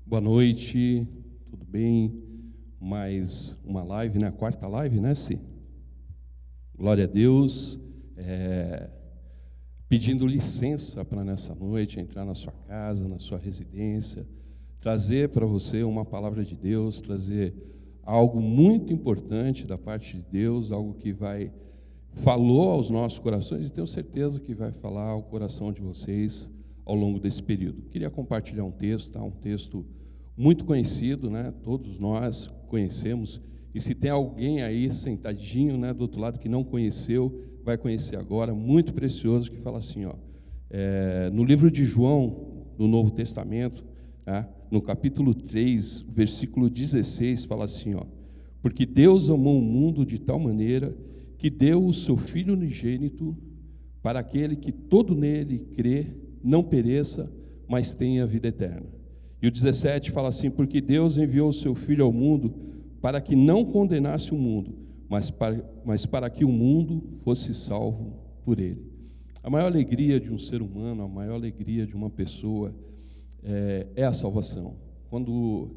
Boa noite, tudo bem? Mais uma live, né? A quarta live, né, Si? Glória a Deus. Pedindo licença para nessa noite entrar na sua casa, na sua residência, trazer para você uma palavra de Deus, trazer algo muito importante da parte de Deus, algo que falou aos nossos corações e tenho certeza que vai falar ao coração de vocês ao longo desse período. Queria compartilhar um texto, tá? Um texto muito conhecido, né? Todos nós conhecemos, e se tem alguém aí sentadinho, né, do outro lado que não conheceu, vai conhecer agora, muito precioso, que fala assim, ó, no livro de João, no Novo Testamento, né, no capítulo 3, versículo 16, fala assim, ó, porque Deus amou o mundo de tal maneira que deu o seu Filho unigênito para aquele que todo nele crê, não pereça, mas tenha vida eterna. E o 17 fala assim, porque Deus enviou o seu Filho ao mundo para que não condenasse o mundo, mas para que o mundo fosse salvo por ele. A maior alegria de um ser humano, a maior alegria de uma pessoa é a salvação. Quando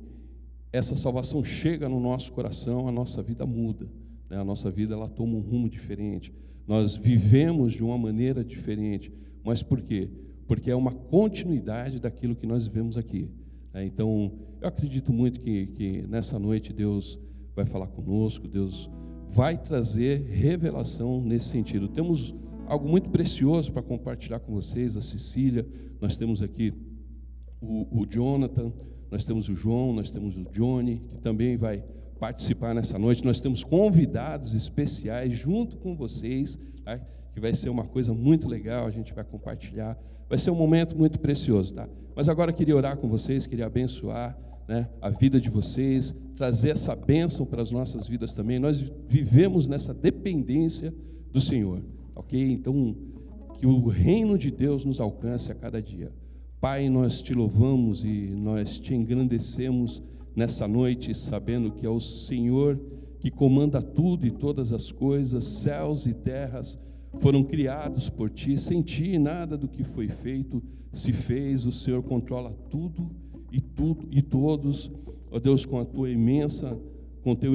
essa salvação chega no nosso coração, a nossa vida muda, né? A nossa vida ela toma um rumo diferente. Nós vivemos de uma maneira diferente. Mas por quê? Porque é uma continuidade daquilo que nós vivemos aqui. Então, eu acredito muito que nessa noite Deus vai falar conosco, Deus vai trazer revelação nesse sentido. Temos algo muito precioso para compartilhar com vocês, a Cecília, nós temos aqui o Jonathan, nós temos o João, nós temos o Johnny, que também vai participar nessa noite. Nós temos convidados especiais junto com vocês, tá? Que vai ser uma coisa muito legal, a gente vai compartilhar. Vai ser um momento muito precioso, tá? Mas agora eu queria orar com vocês, queria abençoar, né, a vida de vocês, trazer essa bênção para as nossas vidas também. Nós vivemos nessa dependência do Senhor, ok? Então, que o reino de Deus nos alcance a cada dia. Pai, nós te louvamos e nós te engrandecemos nessa noite, sabendo que é o Senhor que comanda tudo e todas as coisas, céus e terras, foram criados por Ti, sem Ti nada do que foi feito se fez, o Senhor controla tudo e todos, ó Deus, com Teu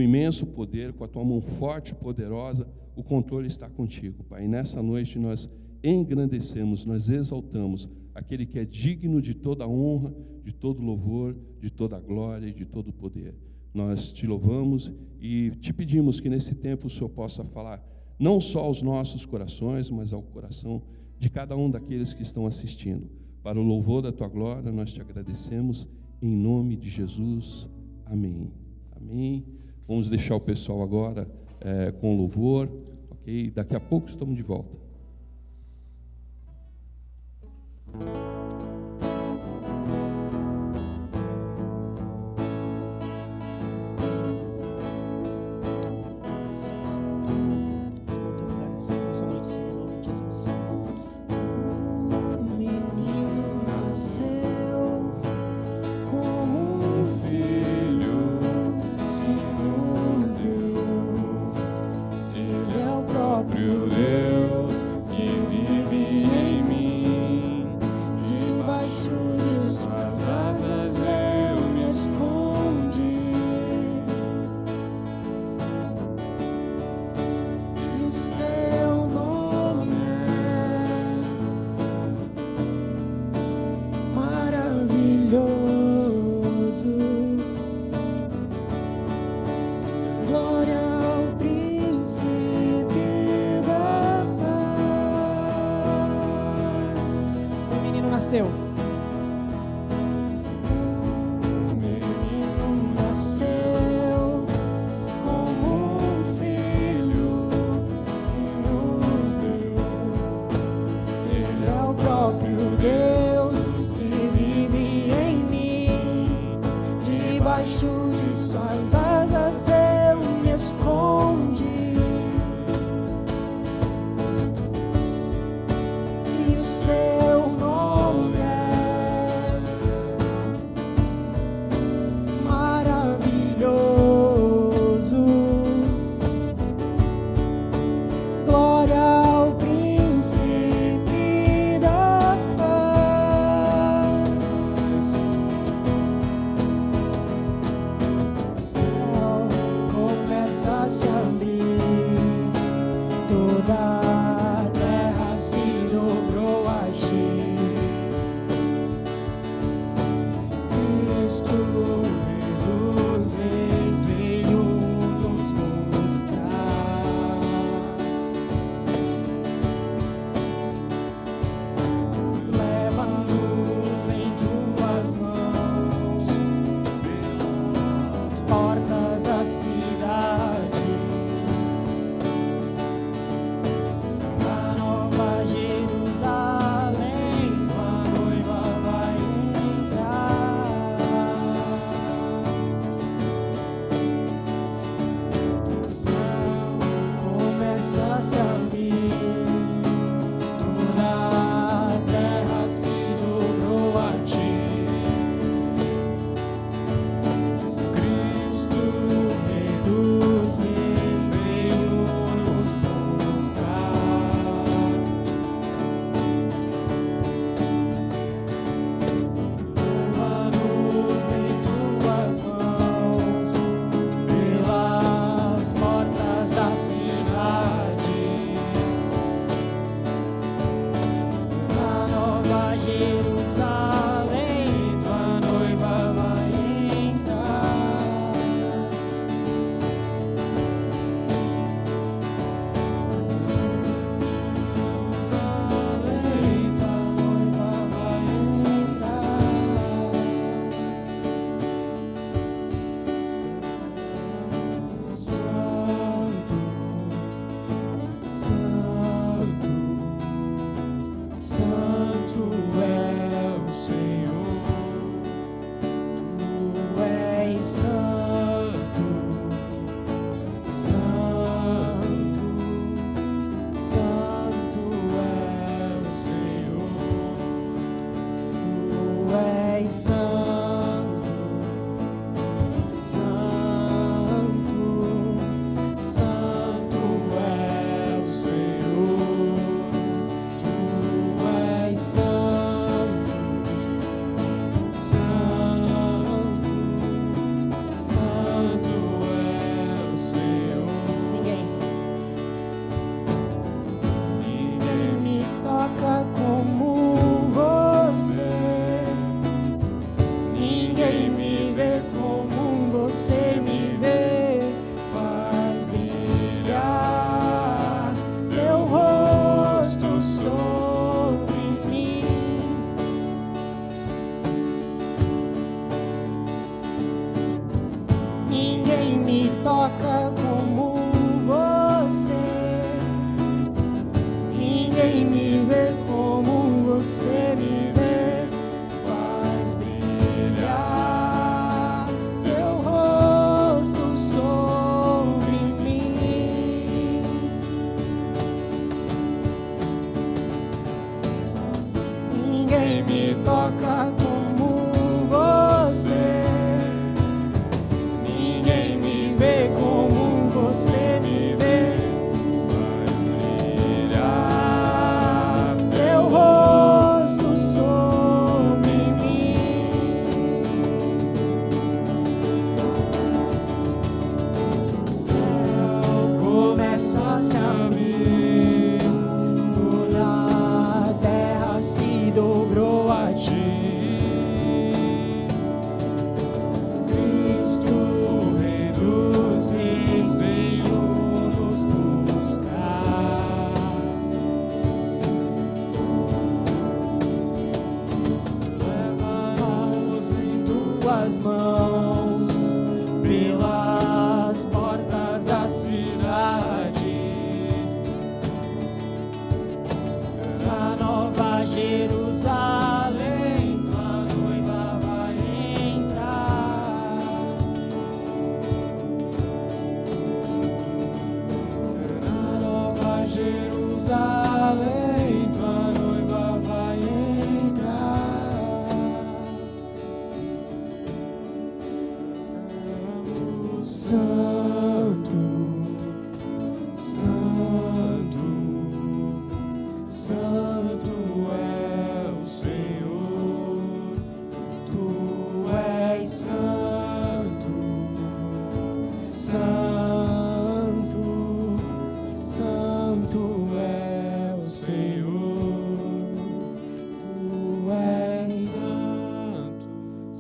imenso poder, com a Tua mão forte e poderosa, o controle está contigo, Pai. E nessa noite nós engrandecemos, nós exaltamos aquele que é digno de toda honra, de todo louvor, de toda glória e de todo poder. Nós Te louvamos e Te pedimos que nesse tempo o Senhor possa falar não só aos nossos corações, mas ao coração de cada um daqueles que estão assistindo. Para o louvor da Tua glória, nós Te agradecemos, em nome de Jesus. Amém. Amém. Vamos deixar o pessoal agora com louvor, ok? Daqui a pouco estamos de volta.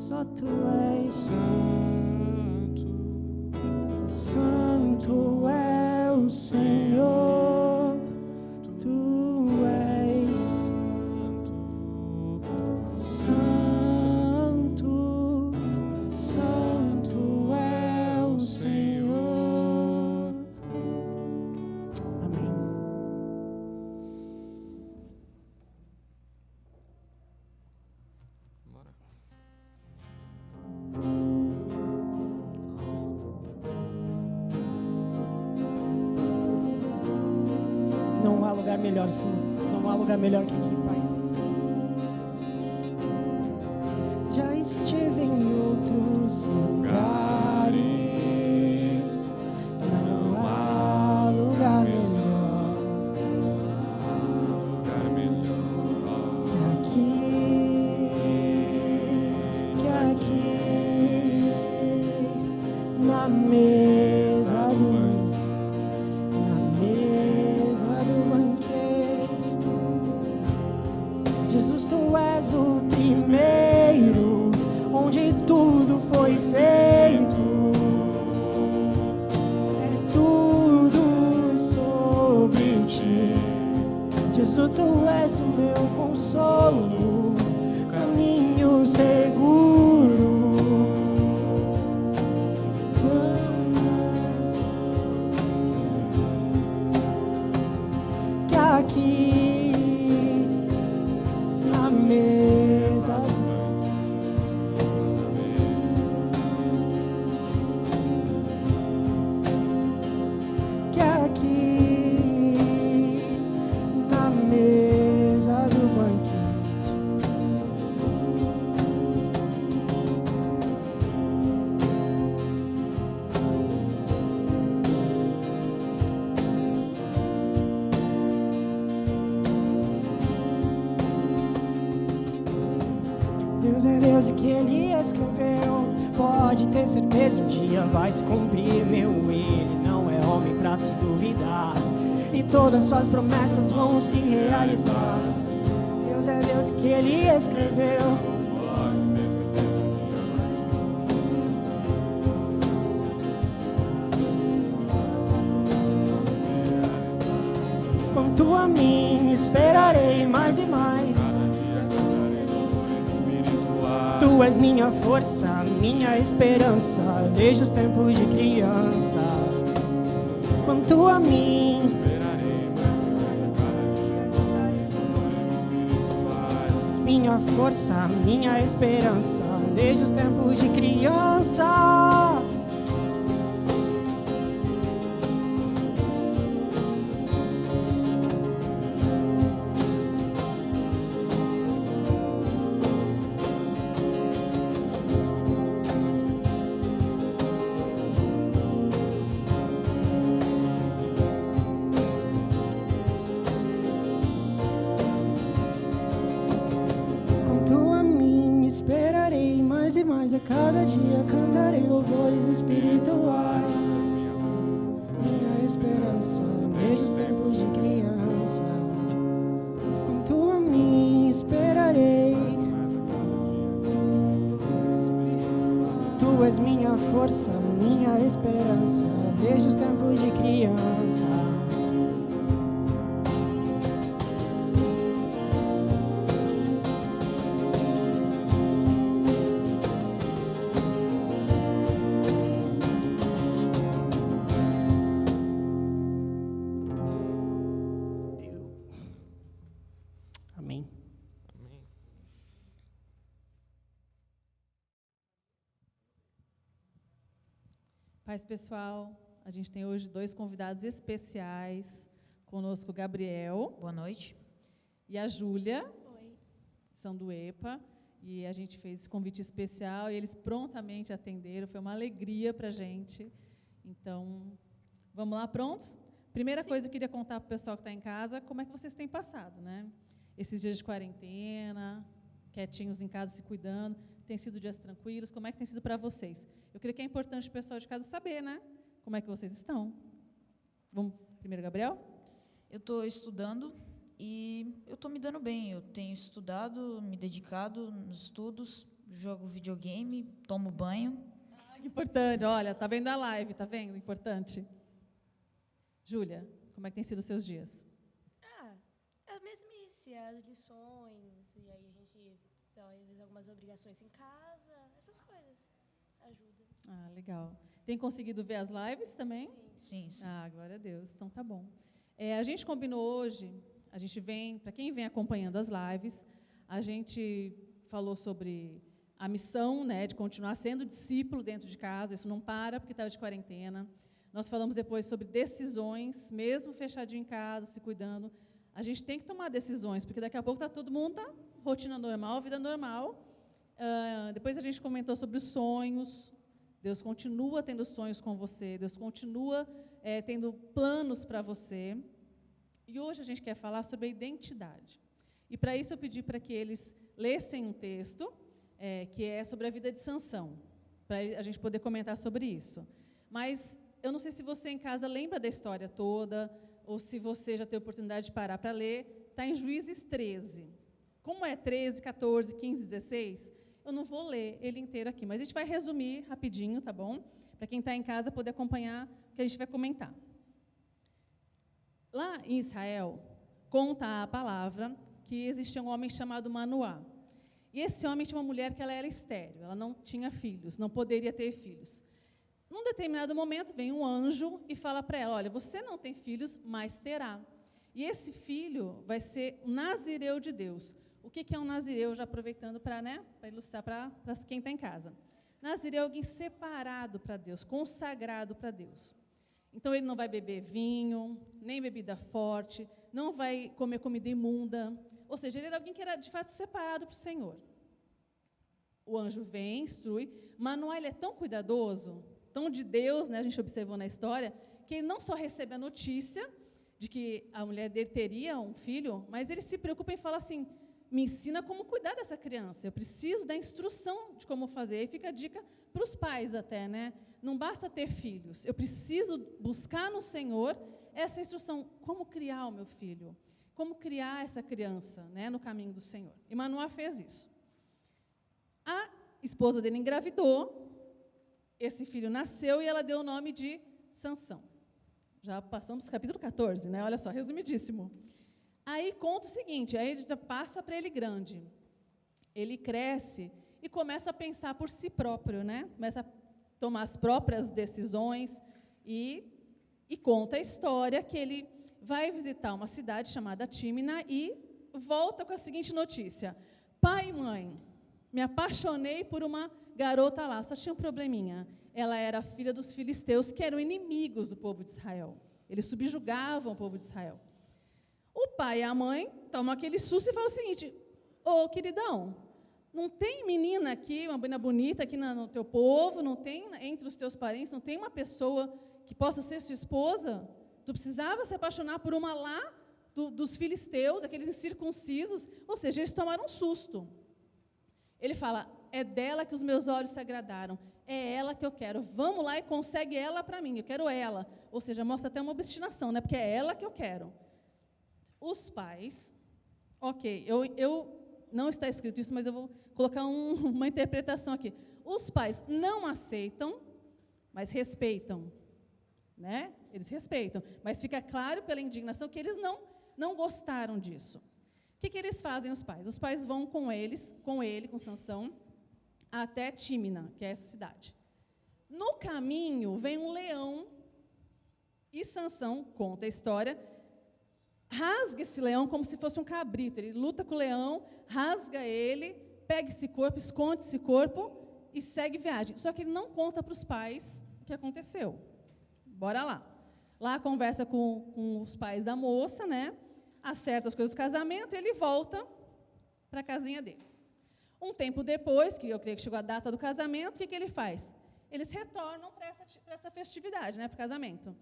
Só tu és santo, santo é o Senhor, tu és santo, santo é o Senhor. Amém. Não há lugar melhor, Senhor. Não há lugar melhor que aqui, Pai. Já estive em outros lugares. Não há lugar melhor que aqui, na mesa do banquete. Jesus, tu és o primeiro, onde tudo foi feito. É tudo sobre ti. Jesus, tu és o meu consolo, caminho seguro. Que aqui na mesa que aqui na mesa do banquete. Deus é Deus e que Ele escreveu, pode ter certeza, um dia vai se cumprir. Meu, Ele não é homem pra se duvidar, e todas suas promessas vão se realizar. Deus é Deus e que Ele escreveu, quanto a mim esperarei mais e mais. Tu és minha força, minha esperança, desde os tempos de criança. Quanto a mim, minha força, minha esperança, desde os tempos de criança. A cada dia cantarei louvores espirituais. Minha esperança, desde os tempos de criança. Quanto a mim esperarei. Tu és minha força, minha esperança, desde os tempos de criança. Paz, pessoal, a gente tem hoje 2 convidados especiais, conosco o Gabriel. Boa noite. E a Júlia. Oi. São do EPA, e a gente fez esse convite especial, e eles prontamente atenderam, foi uma alegria para a gente. Então, vamos lá, prontos? Primeira Sim. coisa, eu queria contar para o pessoal que está em casa, como é que vocês têm passado, né? Esses dias de quarentena, quietinhos em casa, se cuidando, tem sido dias tranquilos, como é que tem sido para vocês? Eu creio que é importante o pessoal de casa saber, né? Como é que vocês estão. Vamos, primeiro, Gabriel? Eu estou estudando e eu estou me dando bem. Eu tenho estudado, me dedicado nos estudos jogo videogame, tomo banho. Ah, que importante. Olha, tá vendo a live, tá vendo? Importante. Júlia, como é que tem sido os seus dias? É a mesmice, as lições, e aí a gente faz algumas obrigações em casa, essas coisas ajudam. Ah, legal. Tem conseguido ver as lives também? Sim. Sim. Ah, glória a Deus. Então tá bom. A gente combinou hoje, a gente vem, para quem vem acompanhando as lives, a gente falou sobre a missão, né, de continuar sendo discípulo dentro de casa, isso não para porque estava de quarentena. Nós falamos depois sobre decisões, mesmo fechadinho em casa, se cuidando. A gente tem que tomar decisões, porque daqui a pouco está todo mundo, rotina normal, vida normal. Depois a gente comentou sobre os sonhos. Deus continua tendo sonhos com você, Deus continua tendo planos para você. E hoje a gente quer falar sobre a identidade. E para isso eu pedi para que eles lessem um texto, que é sobre a vida de Sansão, para a gente poder comentar sobre isso. Mas eu não sei se você em casa lembra da história toda, ou se você já teve a oportunidade de parar para ler. Está em Juízes 13. Como é 13, 14, 15, 16, eu não vou ler ele inteiro aqui, mas a gente vai resumir rapidinho, tá bom? Para quem está em casa poder acompanhar o que a gente vai comentar. Lá em Israel, conta a palavra que existia um homem chamado Manoá. E esse homem tinha uma mulher que ela era estéril, ela não tinha filhos, não poderia ter filhos. Num determinado momento, vem um anjo e fala para ela, olha, você não tem filhos, mas terá. E esse filho vai ser um nazireu de Deus. O que é um nazireu? Já aproveitando para ilustrar para quem está em casa. Nazireu é alguém separado para Deus, consagrado para Deus. Então, ele não vai beber vinho, nem bebida forte, não vai comer comida imunda. Ou seja, ele era alguém que era, de fato, separado para o Senhor. O anjo vem, instrui. Manoá, ele é tão cuidadoso, tão de Deus, né, a gente observou na história, que ele não só recebe a notícia de que a mulher dele teria um filho, mas ele se preocupa em falar assim, me ensina como cuidar dessa criança, eu preciso da instrução de como fazer. Aí fica a dica para os pais até, né? Não basta ter filhos, eu preciso buscar no Senhor essa instrução, como criar o meu filho, como criar essa criança, né, no caminho do Senhor. E Manoá fez isso. A esposa dele engravidou, esse filho nasceu e ela deu o nome de Sansão. Já passamos para o capítulo 14, né? Olha só, resumidíssimo. Aí conta o seguinte, aí a gente já passa para ele grande. Ele cresce e começa a pensar por si próprio, né? Começa a tomar as próprias decisões e conta a história que ele vai visitar uma cidade chamada Tímina e volta com a seguinte notícia. Pai e mãe, me apaixonei por uma garota lá, só tinha um probleminha. Ela era filha dos filisteus, que eram inimigos do povo de Israel. Eles subjugavam o povo de Israel. O pai e a mãe tomam aquele susto e falam o seguinte, ô queridão, não tem menina aqui, uma menina bonita aqui no teu povo, não tem entre os teus parentes, não tem uma pessoa que possa ser sua esposa? Tu precisava se apaixonar por uma lá dos filisteus, aqueles incircuncisos, ou seja, eles tomaram um susto. Ele fala, é dela que os meus olhos se agradaram, é ela que eu quero, vamos lá e consegue ela para mim, eu quero ela. Ou seja, mostra até uma obstinação, né? Porque é ela que eu quero. Os pais, ok, eu não está escrito isso, mas eu vou colocar uma interpretação aqui. Os pais não aceitam, mas respeitam, né? Eles respeitam, mas fica claro pela indignação que eles não gostaram disso. O que eles fazem, os pais? Os pais vão com ele, com Sansão, até Tímina, que é essa cidade. No caminho, vem um leão, e Sansão, conta a história, rasga esse leão como se fosse um cabrito. Ele luta com o leão, rasga ele, pega esse corpo, esconde esse corpo e segue viagem. Só que ele não conta para os pais o que aconteceu. Bora lá. Lá conversa com os pais da moça, né? Acerta as coisas do casamento e ele volta para a casinha dele. Um tempo depois, que eu creio que chegou a data do casamento, o que ele faz? Eles retornam para essa festividade, né, para o casamento.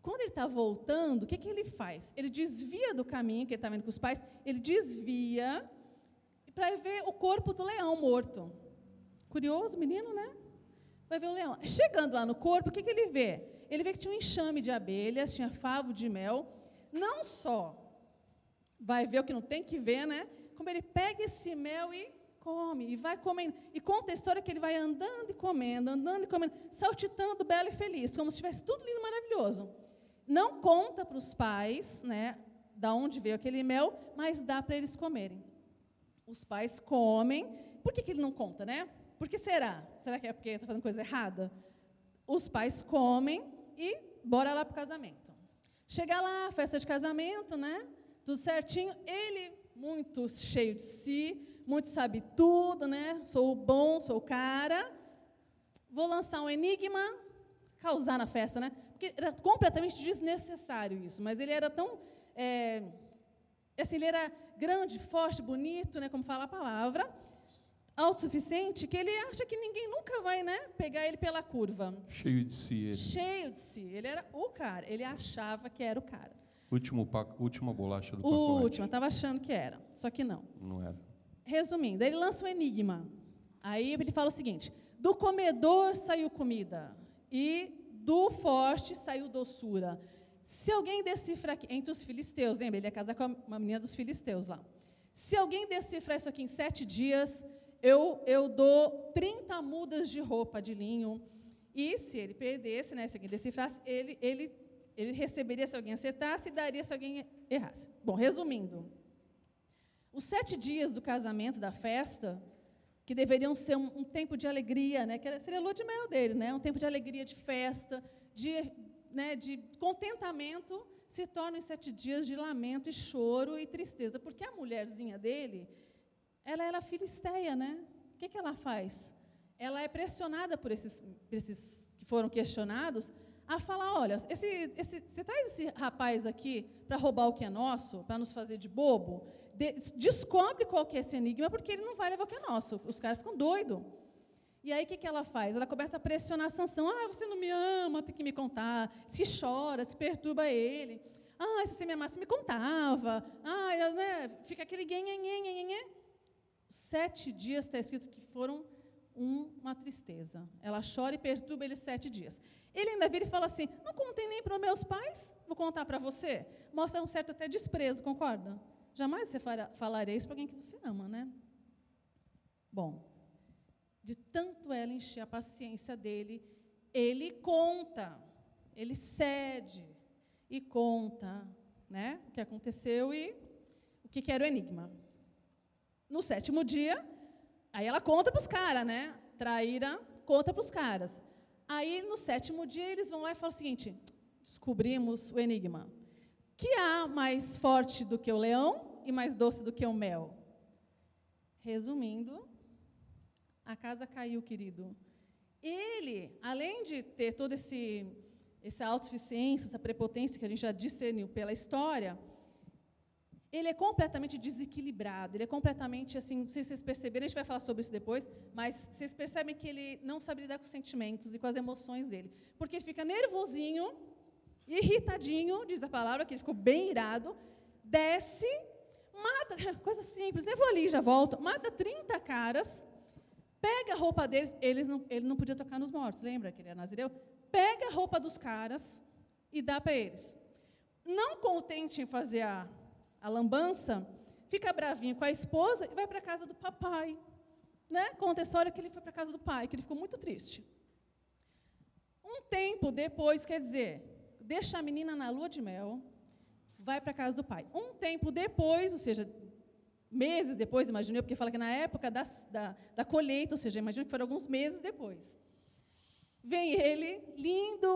Quando ele está voltando, o que ele faz? Ele desvia do caminho que ele está vendo com os pais, ele desvia para ver o corpo do leão morto. Curioso, menino, né? Vai ver o leão. Chegando lá no corpo, o que ele vê? Ele vê que tinha um enxame de abelhas, tinha favo de mel. Não só vai ver o que não tem que ver, né? Como ele pega esse mel e come, e vai comendo. E conta a história que ele vai andando e comendo, saltitando, belo e feliz, como se estivesse tudo lindo e maravilhoso. Não conta para os pais, né, da onde veio aquele mel, mas dá para eles comerem. Os pais comem. Por que ele não conta, né? Por que será? Será que é porque está fazendo coisa errada? Os pais comem e bora lá para o casamento. Chega lá, festa de casamento, né? Tudo certinho. Ele, muito cheio de si, muito sabe tudo, né? Sou o bom, sou o cara. Vou lançar um enigma, causar na festa, né? Porque era completamente desnecessário isso, mas ele era tão... assim, ele era grande, forte, bonito, né? Como fala a palavra, autossuficiente, que ele acha que ninguém nunca vai, né, pegar ele pela curva. Cheio de si. Ele. Cheio de si. Ele era o cara. Ele achava que era o cara. Última bolacha do pacote. Última, estava achando que era, só que não. Não era. Resumindo, ele lança um enigma. Aí ele fala o seguinte: do comedor saiu comida, e do forte saiu doçura. Se alguém decifrar aqui, entre os filisteus, lembra? Ele ia casar com uma menina dos filisteus lá. Se alguém decifrar isso aqui em 7 dias, eu dou 30 mudas de roupa de linho. E se ele perdesse, né, se alguém decifrasse, ele receberia se alguém acertasse e daria se alguém errasse. Bom, resumindo, os 7 dias do casamento, da festa, que deveriam ser um tempo de alegria, né, que seria a lua de mel dele, né, um tempo de alegria, de festa, de contentamento, se tornam em 7 dias de lamento e choro e tristeza, porque a mulherzinha dele, ela era filisteia, né? O que ela faz? Ela é pressionada por esses que foram questionados a falar: olha, você traz esse rapaz aqui para roubar o que é nosso, para nos fazer de bobo, descobre qual que é esse enigma, porque ele não vai levar o que é nosso. Os caras ficam doidos. E aí, o que ela faz? Ela começa a pressionar Sansão. Você não me ama, tem que me contar. Se chora, se perturba ele. Se você me amasse, me contava. Né? Fica aquele nhenhenhenhenhenhen. 7 dias está escrito que foram uma tristeza. Ela chora e perturba ele 7 dias. Ele ainda vira e fala assim: não contei nem para os meus pais, vou contar para você. Mostra um certo até desprezo, concorda? Jamais você falaria isso para alguém que você ama, né? Bom, de tanto ela encher a paciência dele, ele conta, ele cede e conta, né, o que aconteceu e o que era o enigma. No 7º dia, aí ela conta para os caras, né? Traíra, conta para os caras. Aí, no 7º dia, eles vão lá e falam o seguinte: descobrimos o enigma. Que há mais forte do que o leão e mais doce do que o mel? Resumindo, a casa caiu, querido. Ele, além de ter toda essa autossuficiência, essa prepotência que a gente já discerniu pela história, ele é completamente desequilibrado, ele é completamente, assim, não sei se vocês perceberam, a gente vai falar sobre isso depois, mas vocês percebem que ele não sabe lidar com os sentimentos e com as emoções dele, porque ele fica nervosinho, irritadinho, diz a palavra, que ele ficou bem irado, desce, mata, coisa simples, nem vou ali, já volto, mata 30 caras, pega a roupa deles, ele não podia tocar nos mortos, lembra que ele era nazireu? Pega a roupa dos caras e dá para eles. Não contente em fazer a lambança, fica bravinho com a esposa e vai para a casa do papai. Né? Conta a história que ele foi para a casa do pai, que ele ficou muito triste. Um tempo depois, quer dizer, deixa a menina na lua de mel, vai para a casa do pai. Um tempo depois, ou seja, meses depois, imagino eu, porque fala que na época da colheita, ou seja, imagino que foram alguns meses depois. Vem ele, lindo,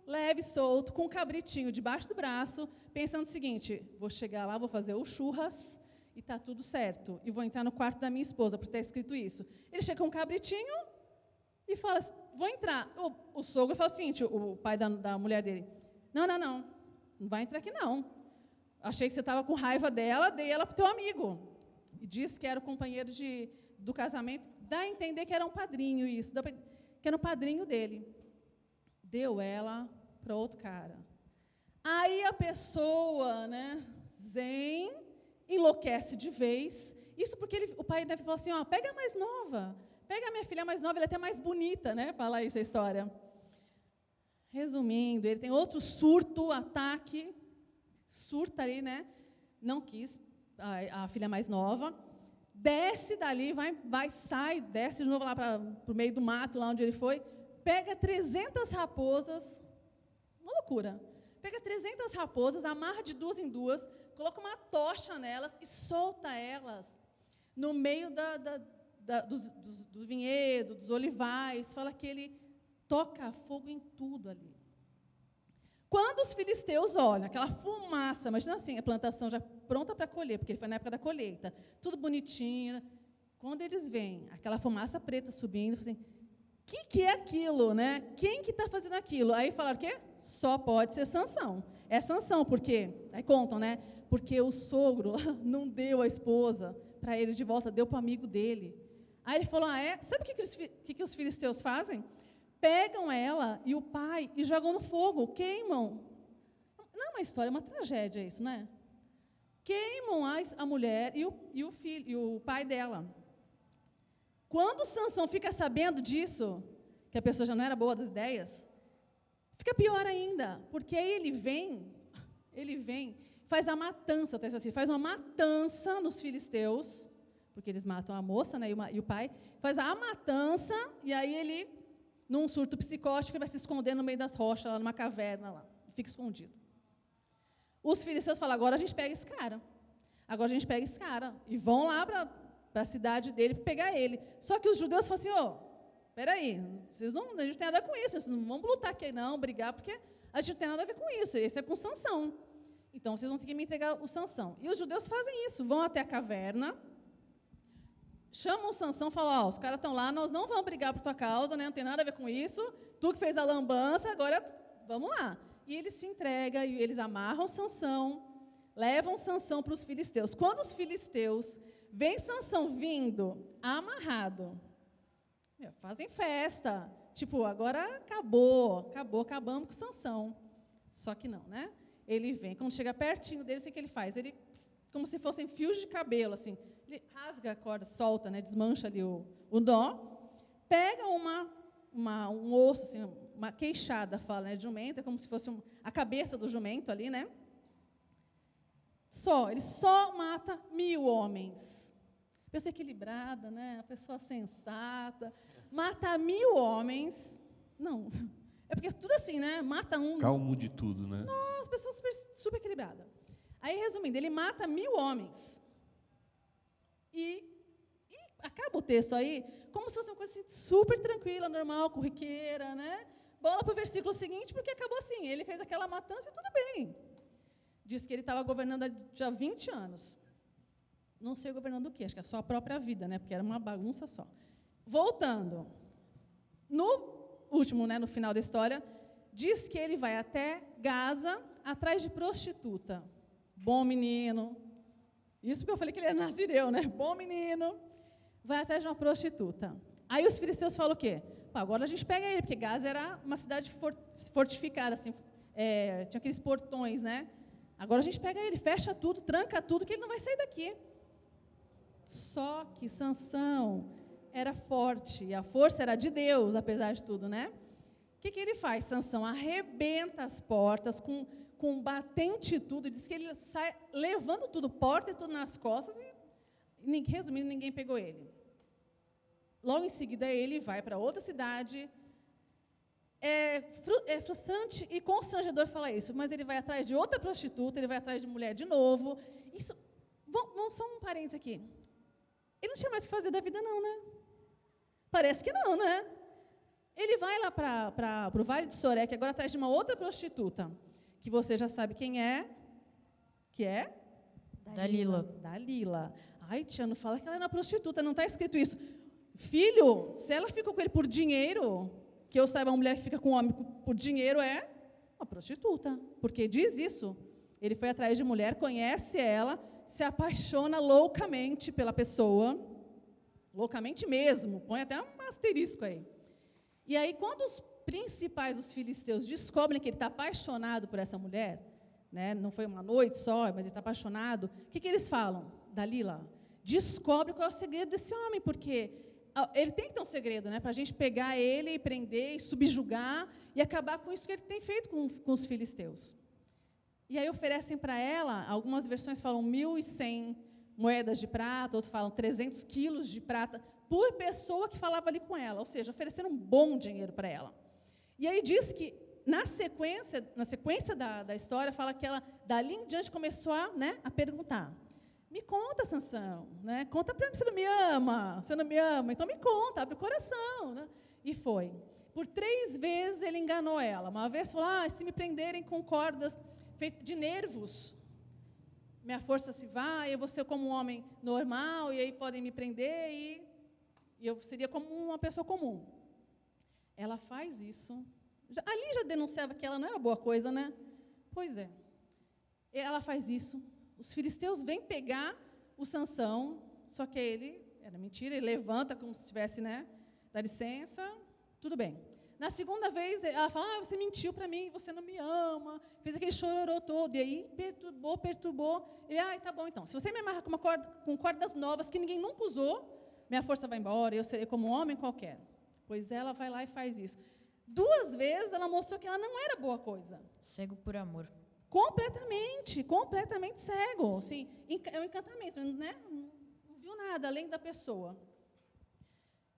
leve, solto, com um cabritinho debaixo do braço, pensando o seguinte: vou chegar lá, vou fazer o churras e está tudo certo. E vou entrar no quarto da minha esposa, porque está escrito isso. Ele chega com um cabritinho e fala: vou entrar. O sogro fala o seguinte, o pai da mulher dele: não vai entrar aqui não. Achei que você estava com raiva dela, dei ela para o teu amigo. E disse que era o companheiro do casamento. Dá a entender que era um padrinho isso, que era um padrinho dele. Deu ela para outro cara. Aí a pessoa, né, zen, enlouquece de vez. Isso porque o pai deve falar assim: pega a mais nova, pega a minha filha mais nova, ela é até mais bonita, né? Fala isso a história. Resumindo, ele tem outro surto, ataque, surta ali, né? Não quis a filha mais nova, desce dali, sai, desce de novo lá para o meio do mato, lá onde ele foi, pega 300 raposas, uma loucura, pega 300 raposas, amarra de 2 em 2, coloca uma tocha nelas e solta elas no meio do vinhedo, dos olivais, fala que ele toca fogo em tudo ali. Quando os filisteus olham aquela fumaça, imagina assim, a plantação já pronta para colher, porque ele foi na época da colheita, tudo bonitinho. Quando eles veem aquela fumaça preta subindo, assim, o que é aquilo, né? Quem que está fazendo aquilo? Aí falaram o quê? Só pode ser Sansão. É Sansão, por quê? Aí contam, né? Porque o sogro não deu a esposa para ele de volta, deu para o amigo dele. Aí ele falou, sabe o que os filisteus fazem? Pegam ela e o pai e jogam no fogo, queimam. Não é uma história, é uma tragédia isso, né? Queimam a mulher e o filho, e o pai dela. Quando Sansão fica sabendo disso, que a pessoa já não era boa das ideias, fica pior ainda, porque aí ele vem, faz a matança, faz uma matança nos filisteus, porque eles matam a moça, né, e o pai, faz a matança, e aí ele, num surto psicótico, vai se esconder no meio das rochas, lá numa caverna, lá, fica escondido. Os filisteus falam, agora a gente pega esse cara, e vão lá para a cidade dele para pegar ele. Só que os judeus falam assim, peraí, a gente não tem nada com isso, vocês não vão lutar aqui não, brigar, porque a gente não tem nada a ver com isso, esse é com Sansão. Então, vocês vão ter que me entregar o Sansão. E os judeus fazem isso, vão até a caverna, chamam o Sansão e falam, os caras estão lá, nós não vamos brigar por tua causa, né, não tem nada a ver com isso, tu que fez a lambança, agora vamos lá. E ele se entrega, e eles amarram Sansão, levam Sansão para os filisteus. Quando os filisteus veem Sansão vindo amarrado, fazem festa, tipo, agora acabamos com Sansão. Só que não, né? Ele vem, quando chega pertinho dele, o que ele faz? Ele, como se fossem fios de cabelo, assim, ele rasga a corda, solta, né, desmancha ali o nó, pega um osso, assim, uma queixada, fala, né, de jumento, é como se fosse a cabeça do jumento ali, né? Ele só mata 1000 homens. Pessoa equilibrada, né, a pessoa sensata, mata 1000 homens. Não, é porque tudo assim, né? Mata um. Calmo de tudo, né? Nossa, pessoa super equilibrada. Aí, resumindo, ele mata 1000 homens. E acaba o texto aí como se fosse uma coisa assim, super tranquila, normal, corriqueira, né? Bola para o versículo seguinte, porque acabou assim. Ele fez aquela matança e tudo bem. Diz que ele estava governando já 20 anos. Não sei governando o quê, acho que é só a própria vida, né? Porque era uma bagunça só. Voltando. No último, né, no final da história, diz que ele vai até Gaza, atrás de prostituta. Bom menino. Isso porque eu falei que ele é nazireu, né? Bom menino. Vai atrás de uma prostituta. Aí os filisteus falam o quê? Agora a gente pega ele, porque Gaza era uma cidade fortificada, assim, tinha aqueles portões, né? Agora a gente pega ele, fecha tudo, tranca tudo, que ele não vai sair daqui. Só que Sansão era forte, e a força era de Deus, apesar de tudo, né? O que ele faz? Sansão arrebenta as portas com batente e tudo, diz que ele sai levando tudo, porta e tudo nas costas, e, resumindo, ninguém pegou ele. Logo em seguida, ele vai para outra cidade. É frustrante e constrangedor falar isso, mas ele vai atrás de outra prostituta, ele vai atrás de mulher de novo. Isso, vamos só um parênteses aqui. Ele não tinha mais o que fazer da vida, não, né? Parece que não, né? Ele vai lá para o Vale de Sorek, agora atrás de uma outra prostituta, que você já sabe quem é. Que é? Dalila. Ai, tia, não fala que ela é uma prostituta, não está escrito isso. Filho, se ela ficou com ele por dinheiro, que eu saiba, uma mulher que fica com um homem por dinheiro é uma prostituta, porque diz isso. Ele foi atrás de mulher, conhece ela, se apaixona loucamente pela pessoa, loucamente mesmo, põe até um asterisco aí. E aí, quando os principais dos filisteus descobrem que ele está apaixonado por essa mulher, né, não foi uma noite só, mas ele está apaixonado, o que eles falam? Dalila, descobre qual é o segredo desse homem, porque ele tem que ter um segredo, né, para a gente pegar ele e prender, e subjugar, e acabar com isso que ele tem feito com os filisteus. E aí oferecem para ela, algumas versões falam 1.100 moedas de prata, outros falam 300 quilos de prata, por pessoa que falava ali com ela, ou seja, ofereceram um bom dinheiro para ela. E aí diz que, na sequência da história, fala que ela, dali em diante, começou a perguntar. Me conta, Sansão, né? Conta para mim, você não me ama? Você não me ama? Então me conta, abre o coração. Né? E foi. Por 3 vezes ele enganou ela. Uma vez falou, se me prenderem com cordas feitas de nervos, minha força se vai, eu vou ser como um homem normal, e aí podem me prender, e eu seria como uma pessoa comum. Ela faz isso. Ali já denunciava que ela não era boa coisa, né? Pois é. Ela faz isso. Os filisteus vêm pegar o Sansão, só que ele, era mentira, ele levanta como se tivesse, dá licença, tudo bem. Na segunda vez, ela fala, você mentiu para mim, você não me ama, fez aquele chororô todo, e aí perturbou. Ele, tá bom então, se você me amarra com cordas novas que ninguém nunca usou, minha força vai embora, eu serei como um homem qualquer. Pois ela vai lá e faz isso. 2 vezes ela mostrou que ela não era boa coisa. Cego por amor. Completamente cego. Assim, é um encantamento, né? Não viu nada além da pessoa.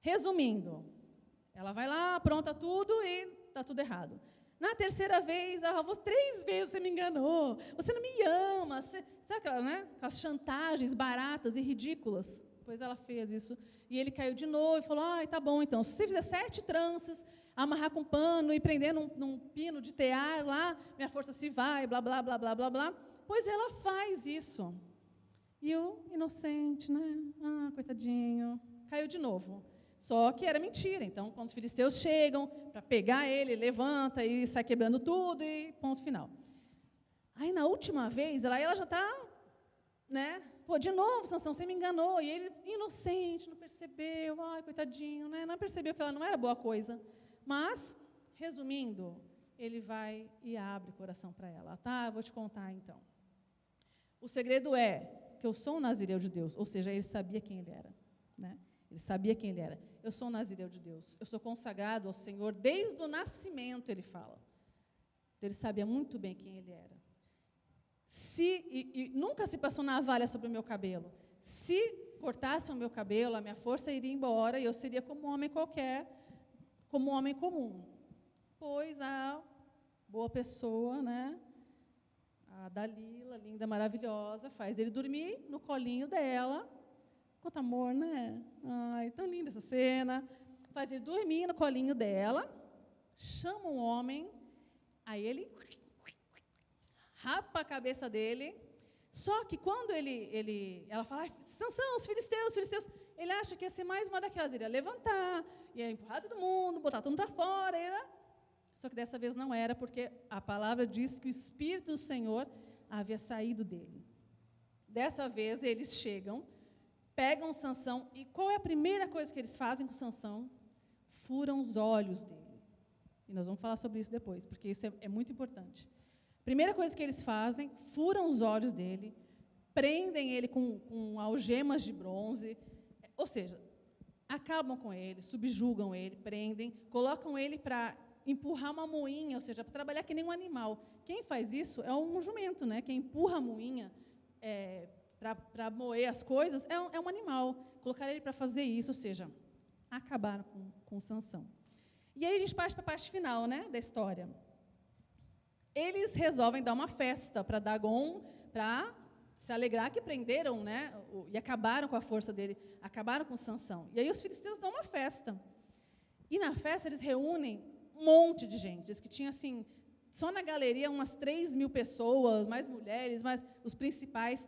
Resumindo, ela vai lá, apronta tudo e está tudo errado. Na terceira vez, 3 vezes você me enganou, você não me ama. Sabe aquelas chantagens baratas e ridículas? Pois ela fez isso. E ele caiu de novo e falou, tá bom então, se você fizer 7 tranças, amarrar com pano e prender num pino de tear lá, minha força se vai, blá, blá, blá, blá, blá, blá. Pois ela faz isso. E o inocente, coitadinho, caiu de novo. Só que era mentira. Então, quando os filisteus chegam para pegar ele, levanta e sai quebrando tudo e ponto final. Aí, na última vez, ela já está, de novo, Sansão, você me enganou. E ele, inocente, não percebeu, coitadinho, não percebeu que ela não era boa coisa. Mas, resumindo, ele vai e abre o coração para ela. Eu vou te contar então. O segredo é que eu sou um nazireu de Deus, ou seja, ele sabia quem ele era. Ele sabia quem ele era. Eu sou um nazireu de Deus, eu sou consagrado ao Senhor desde o nascimento, ele fala. Ele sabia muito bem quem ele era. E nunca se passou navalha sobre o meu cabelo. Se cortassem o meu cabelo, a minha força iria embora e eu seria como um homem qualquer, como um homem comum. Pois a boa pessoa, a Dalila, linda, maravilhosa, faz ele dormir no colinho dela. Quanto amor, né? Ai, tão linda essa cena. Faz ele dormir no colinho dela, chama um homem, aí ele rapa a cabeça dele. Só que quando ela fala, Sansão, os filisteus, ele acha que ia ser mais uma daquelas, ele ia levantar, ia empurrar todo mundo, botar todo mundo para fora. Só que dessa vez não era, porque a palavra diz que o Espírito do Senhor havia saído dele. Dessa vez eles chegam, pegam Sansão, e qual é a primeira coisa que eles fazem com Sansão? Furam os olhos dele. E nós vamos falar sobre isso depois, porque isso é muito importante. Primeira coisa que eles fazem, furam os olhos dele, prendem ele com algemas de bronze, ou seja, acabam com ele, subjugam ele, prendem, colocam ele para empurrar uma moinha, ou seja, para trabalhar que nem um animal. Quem faz isso é um jumento, quem empurra a moinha para moer as coisas é um animal. Colocar ele para fazer isso, ou seja, acabaram com Sansão. E aí a gente parte para a parte final, da história. Eles resolvem dar uma festa para Dagon, para se alegrar que prenderam, e acabaram com a força dele, acabaram com Sansão. E aí os filisteus dão uma festa. E na festa eles reúnem um monte de gente. Diz que tinha, assim, só na galeria umas 3.000 pessoas, mais mulheres, mais os principais,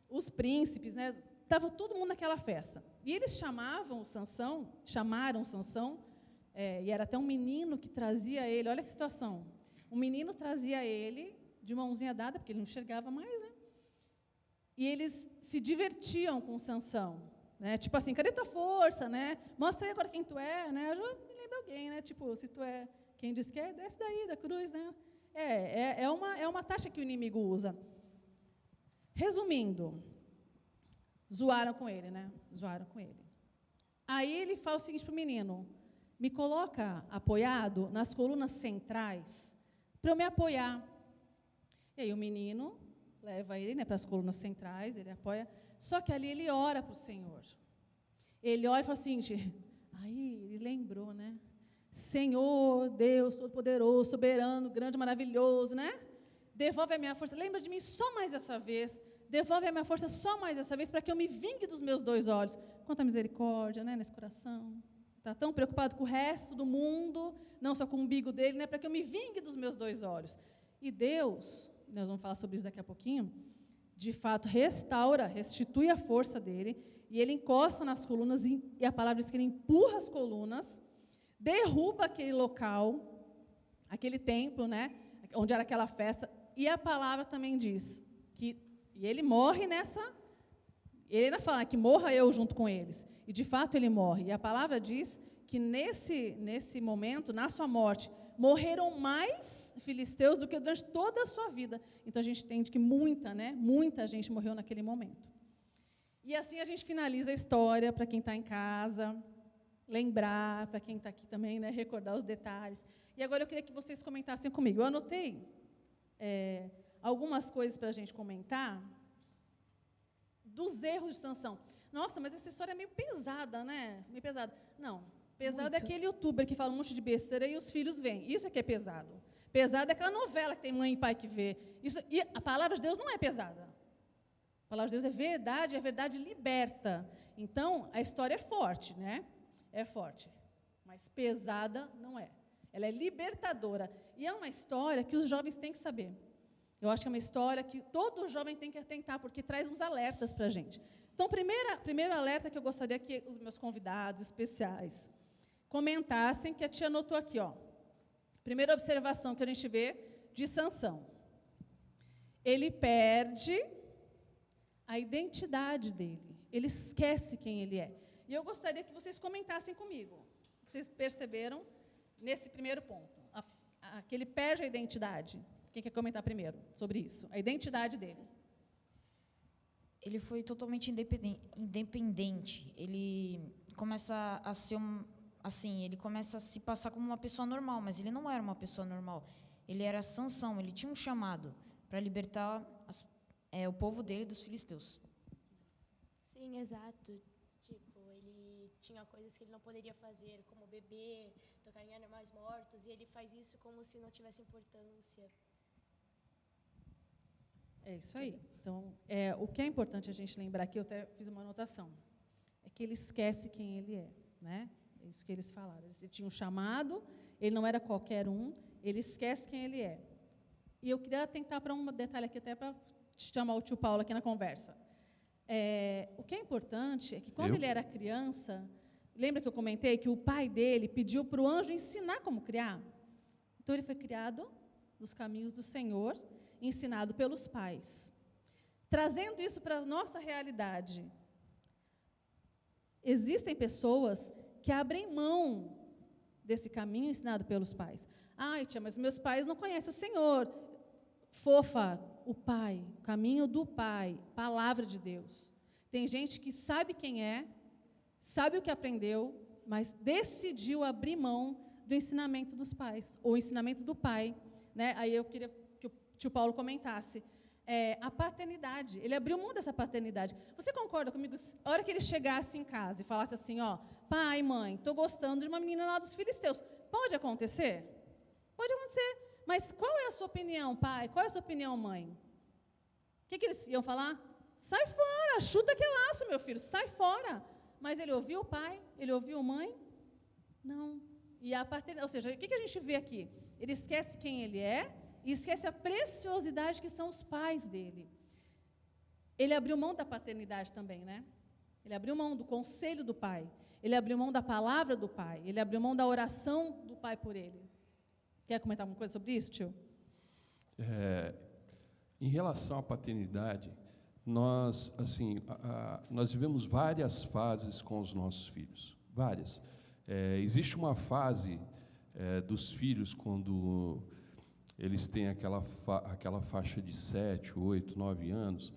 os príncipes, Estava todo mundo naquela festa. E eles chamaram Sansão, e era até um menino que trazia ele, olha que situação. Um menino trazia ele de mãozinha dada, porque ele não enxergava mais, E eles se divertiam com Sansão, Tipo assim, cadê tua força, Mostra aí agora quem tu é, Eu já me lembro alguém, Tipo, se tu é quem diz que é, desce daí da cruz, É uma taxa que o inimigo usa. Resumindo, zoaram com ele, Zoaram com ele. Aí ele fala o seguinte para o menino, me coloca apoiado nas colunas centrais, para eu me apoiar. E aí o menino leva ele para as colunas centrais, ele apoia. Só que ali ele ora para o Senhor. Ele ora e fala assim, aí ele lembrou, né? Senhor, Deus Todo-Poderoso, soberano, grande, maravilhoso, né? Devolve a minha força, lembra de mim só mais essa vez, devolve a minha força só mais essa vez, para que eu me vingue dos meus 2 olhos. Quanta misericórdia, né, nesse coração. Está tão preocupado com o resto do mundo, não só com o umbigo dele, né, para que eu me vingue dos meus 2 olhos. E Deus, nós vamos falar sobre isso daqui a pouquinho, de fato restaura, restitui a força dele, e ele encosta nas colunas, e a palavra diz que ele empurra as colunas, derruba aquele local, aquele templo, né, onde era aquela festa, e a palavra também diz que e ele morre nessa, ele ainda fala que morra eu junto com eles, e de fato ele morre, e a palavra diz que nesse momento, na sua morte, morreram mais filisteus do que durante toda a sua vida. Então a gente entende que muita gente morreu naquele momento. E assim a gente finaliza a história, para quem está em casa, lembrar, para quem está aqui também, né, recordar os detalhes. E agora eu queria que vocês comentassem comigo. Eu anotei algumas coisas para a gente comentar dos erros de Sansão. Nossa, mas essa história é meio pesada, né? Meio pesada. Não, pesado é aquele youtuber que fala um monte de besteira e os filhos veem. Isso é que é pesado. Pesado é aquela novela que tem mãe e pai que vê. E a palavra de Deus não é pesada. A palavra de Deus é a verdade liberta. Então, a história é forte, né? É forte. Mas pesada não é. Ela é libertadora. E é uma história que os jovens têm que saber. Eu acho que é uma história que todo jovem tem que atentar, porque traz uns alertas para a gente. Então, primeiro alerta que eu gostaria que os meus convidados especiais comentassem, que a tia anotou aqui, ó. Primeira observação que a gente vê de Sansão. Ele perde a identidade dele. Ele esquece quem ele é. E eu gostaria que vocês comentassem comigo. Vocês perceberam nesse primeiro ponto, que ele perde a identidade. Quem quer comentar primeiro sobre isso? A identidade dele. Ele foi totalmente independente. Ele começa a ser ele começa a se passar como uma pessoa normal, mas ele não era uma pessoa normal. Ele era Sansão, ele tinha um chamado para libertar o povo dele dos filisteus. Sim, exato. Tipo, ele tinha coisas que ele não poderia fazer, como beber, tocar em animais mortos, e ele faz isso como se não tivesse importância. É isso aí. Então, o que é importante a gente lembrar aqui, eu até fiz uma anotação, é que ele esquece quem ele é, né? É isso que eles falaram. Ele tinha um chamado, ele não era qualquer um, ele esquece quem ele é. E eu queria atentar para um detalhe aqui, até para chamar o tio Paulo aqui na conversa. O que é importante é que quando ele era criança, lembra que eu comentei que o pai dele pediu para o anjo ensinar como criar? Então, ele foi criado nos caminhos do Senhor, ensinado pelos pais. Trazendo isso para a nossa realidade, existem pessoas que abrem mão desse caminho ensinado pelos pais. Ai, tia, mas meus pais não conhecem o Senhor. Fofa, o pai, o caminho do pai, palavra de Deus. Tem gente que sabe quem é, sabe o que aprendeu, mas decidiu abrir mão do ensinamento dos pais, ou ensinamento do pai, né? Aí eu queria que o tio Paulo comentasse. A paternidade, ele abriu mão dessa paternidade. Você concorda comigo? A hora que ele chegasse em casa e falasse assim, ó, pai, mãe, estou gostando de uma menina lá dos filisteus. Pode acontecer? Pode acontecer. Mas qual é a sua opinião, pai? Qual é a sua opinião, mãe? O que eles iam falar? Sai fora, chuta aquele laço, meu filho, sai fora. Mas ele ouviu o pai? Ele ouviu a mãe? Não. E a paternidade, ou seja, o que a gente vê aqui? Ele esquece quem ele é, e esquece a preciosidade que são os pais dele. Ele abriu mão da paternidade também, né? Ele abriu mão do conselho do pai. Ele abriu mão da palavra do pai. Ele abriu mão da oração do pai por ele. Quer comentar alguma coisa sobre isso, tio? Em relação à paternidade, nós vivemos várias fases com os nossos filhos. Várias. Existe uma fase dos filhos quando eles têm aquela faixa de 7, 8, 9 anos,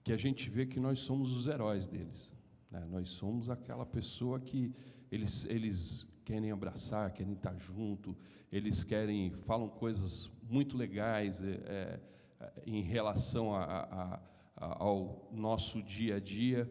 que a gente vê que nós somos os heróis deles, né? Nós somos aquela pessoa que eles querem abraçar, querem estar junto, eles falam coisas muito legais em relação ao nosso dia a dia.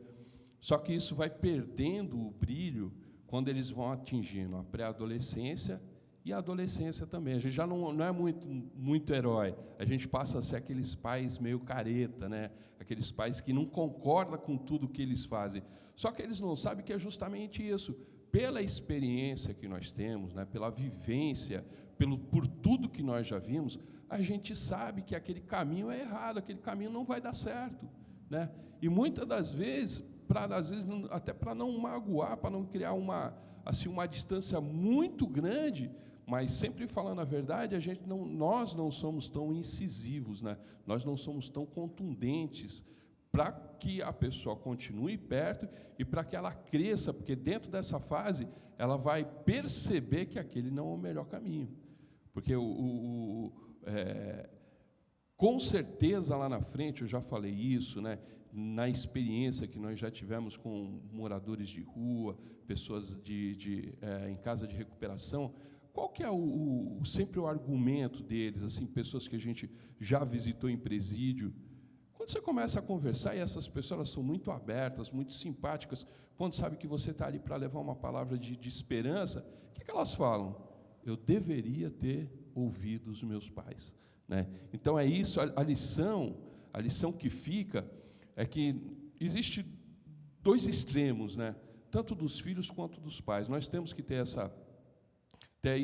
Só que isso vai perdendo o brilho quando eles vão atingindo a pré-adolescência e a adolescência também. A gente já não é muito herói, a gente passa a ser aqueles pais meio careta, né? Aqueles pais que não concordam com tudo que eles fazem. Só que eles não sabem que é justamente isso. Pela experiência que nós temos, né? Pela vivência, por tudo que nós já vimos, a gente sabe que aquele caminho é errado, aquele caminho não vai dar certo, né? E muitas das vezes, até para não magoar, para não criar uma distância muito grande, mas sempre falando a verdade, nós não somos tão incisivos, né? Nós não somos tão contundentes para que a pessoa continue perto e para que ela cresça, porque dentro dessa fase ela vai perceber que aquele não é o melhor caminho. Porque com certeza lá na frente, eu já falei isso, né? Na experiência que nós já tivemos com moradores de rua, pessoas em casa de recuperação, qual que é sempre o argumento deles, assim, pessoas que a gente já visitou em presídio? Quando você começa a conversar, e essas pessoas elas são muito abertas, muito simpáticas, quando sabe que você está ali para levar uma palavra de esperança, o que elas falam? Eu deveria ter ouvido os meus pais, né? Então é isso, a lição que fica é que existe dois extremos, né? Tanto dos filhos quanto dos pais. Nós temos que ter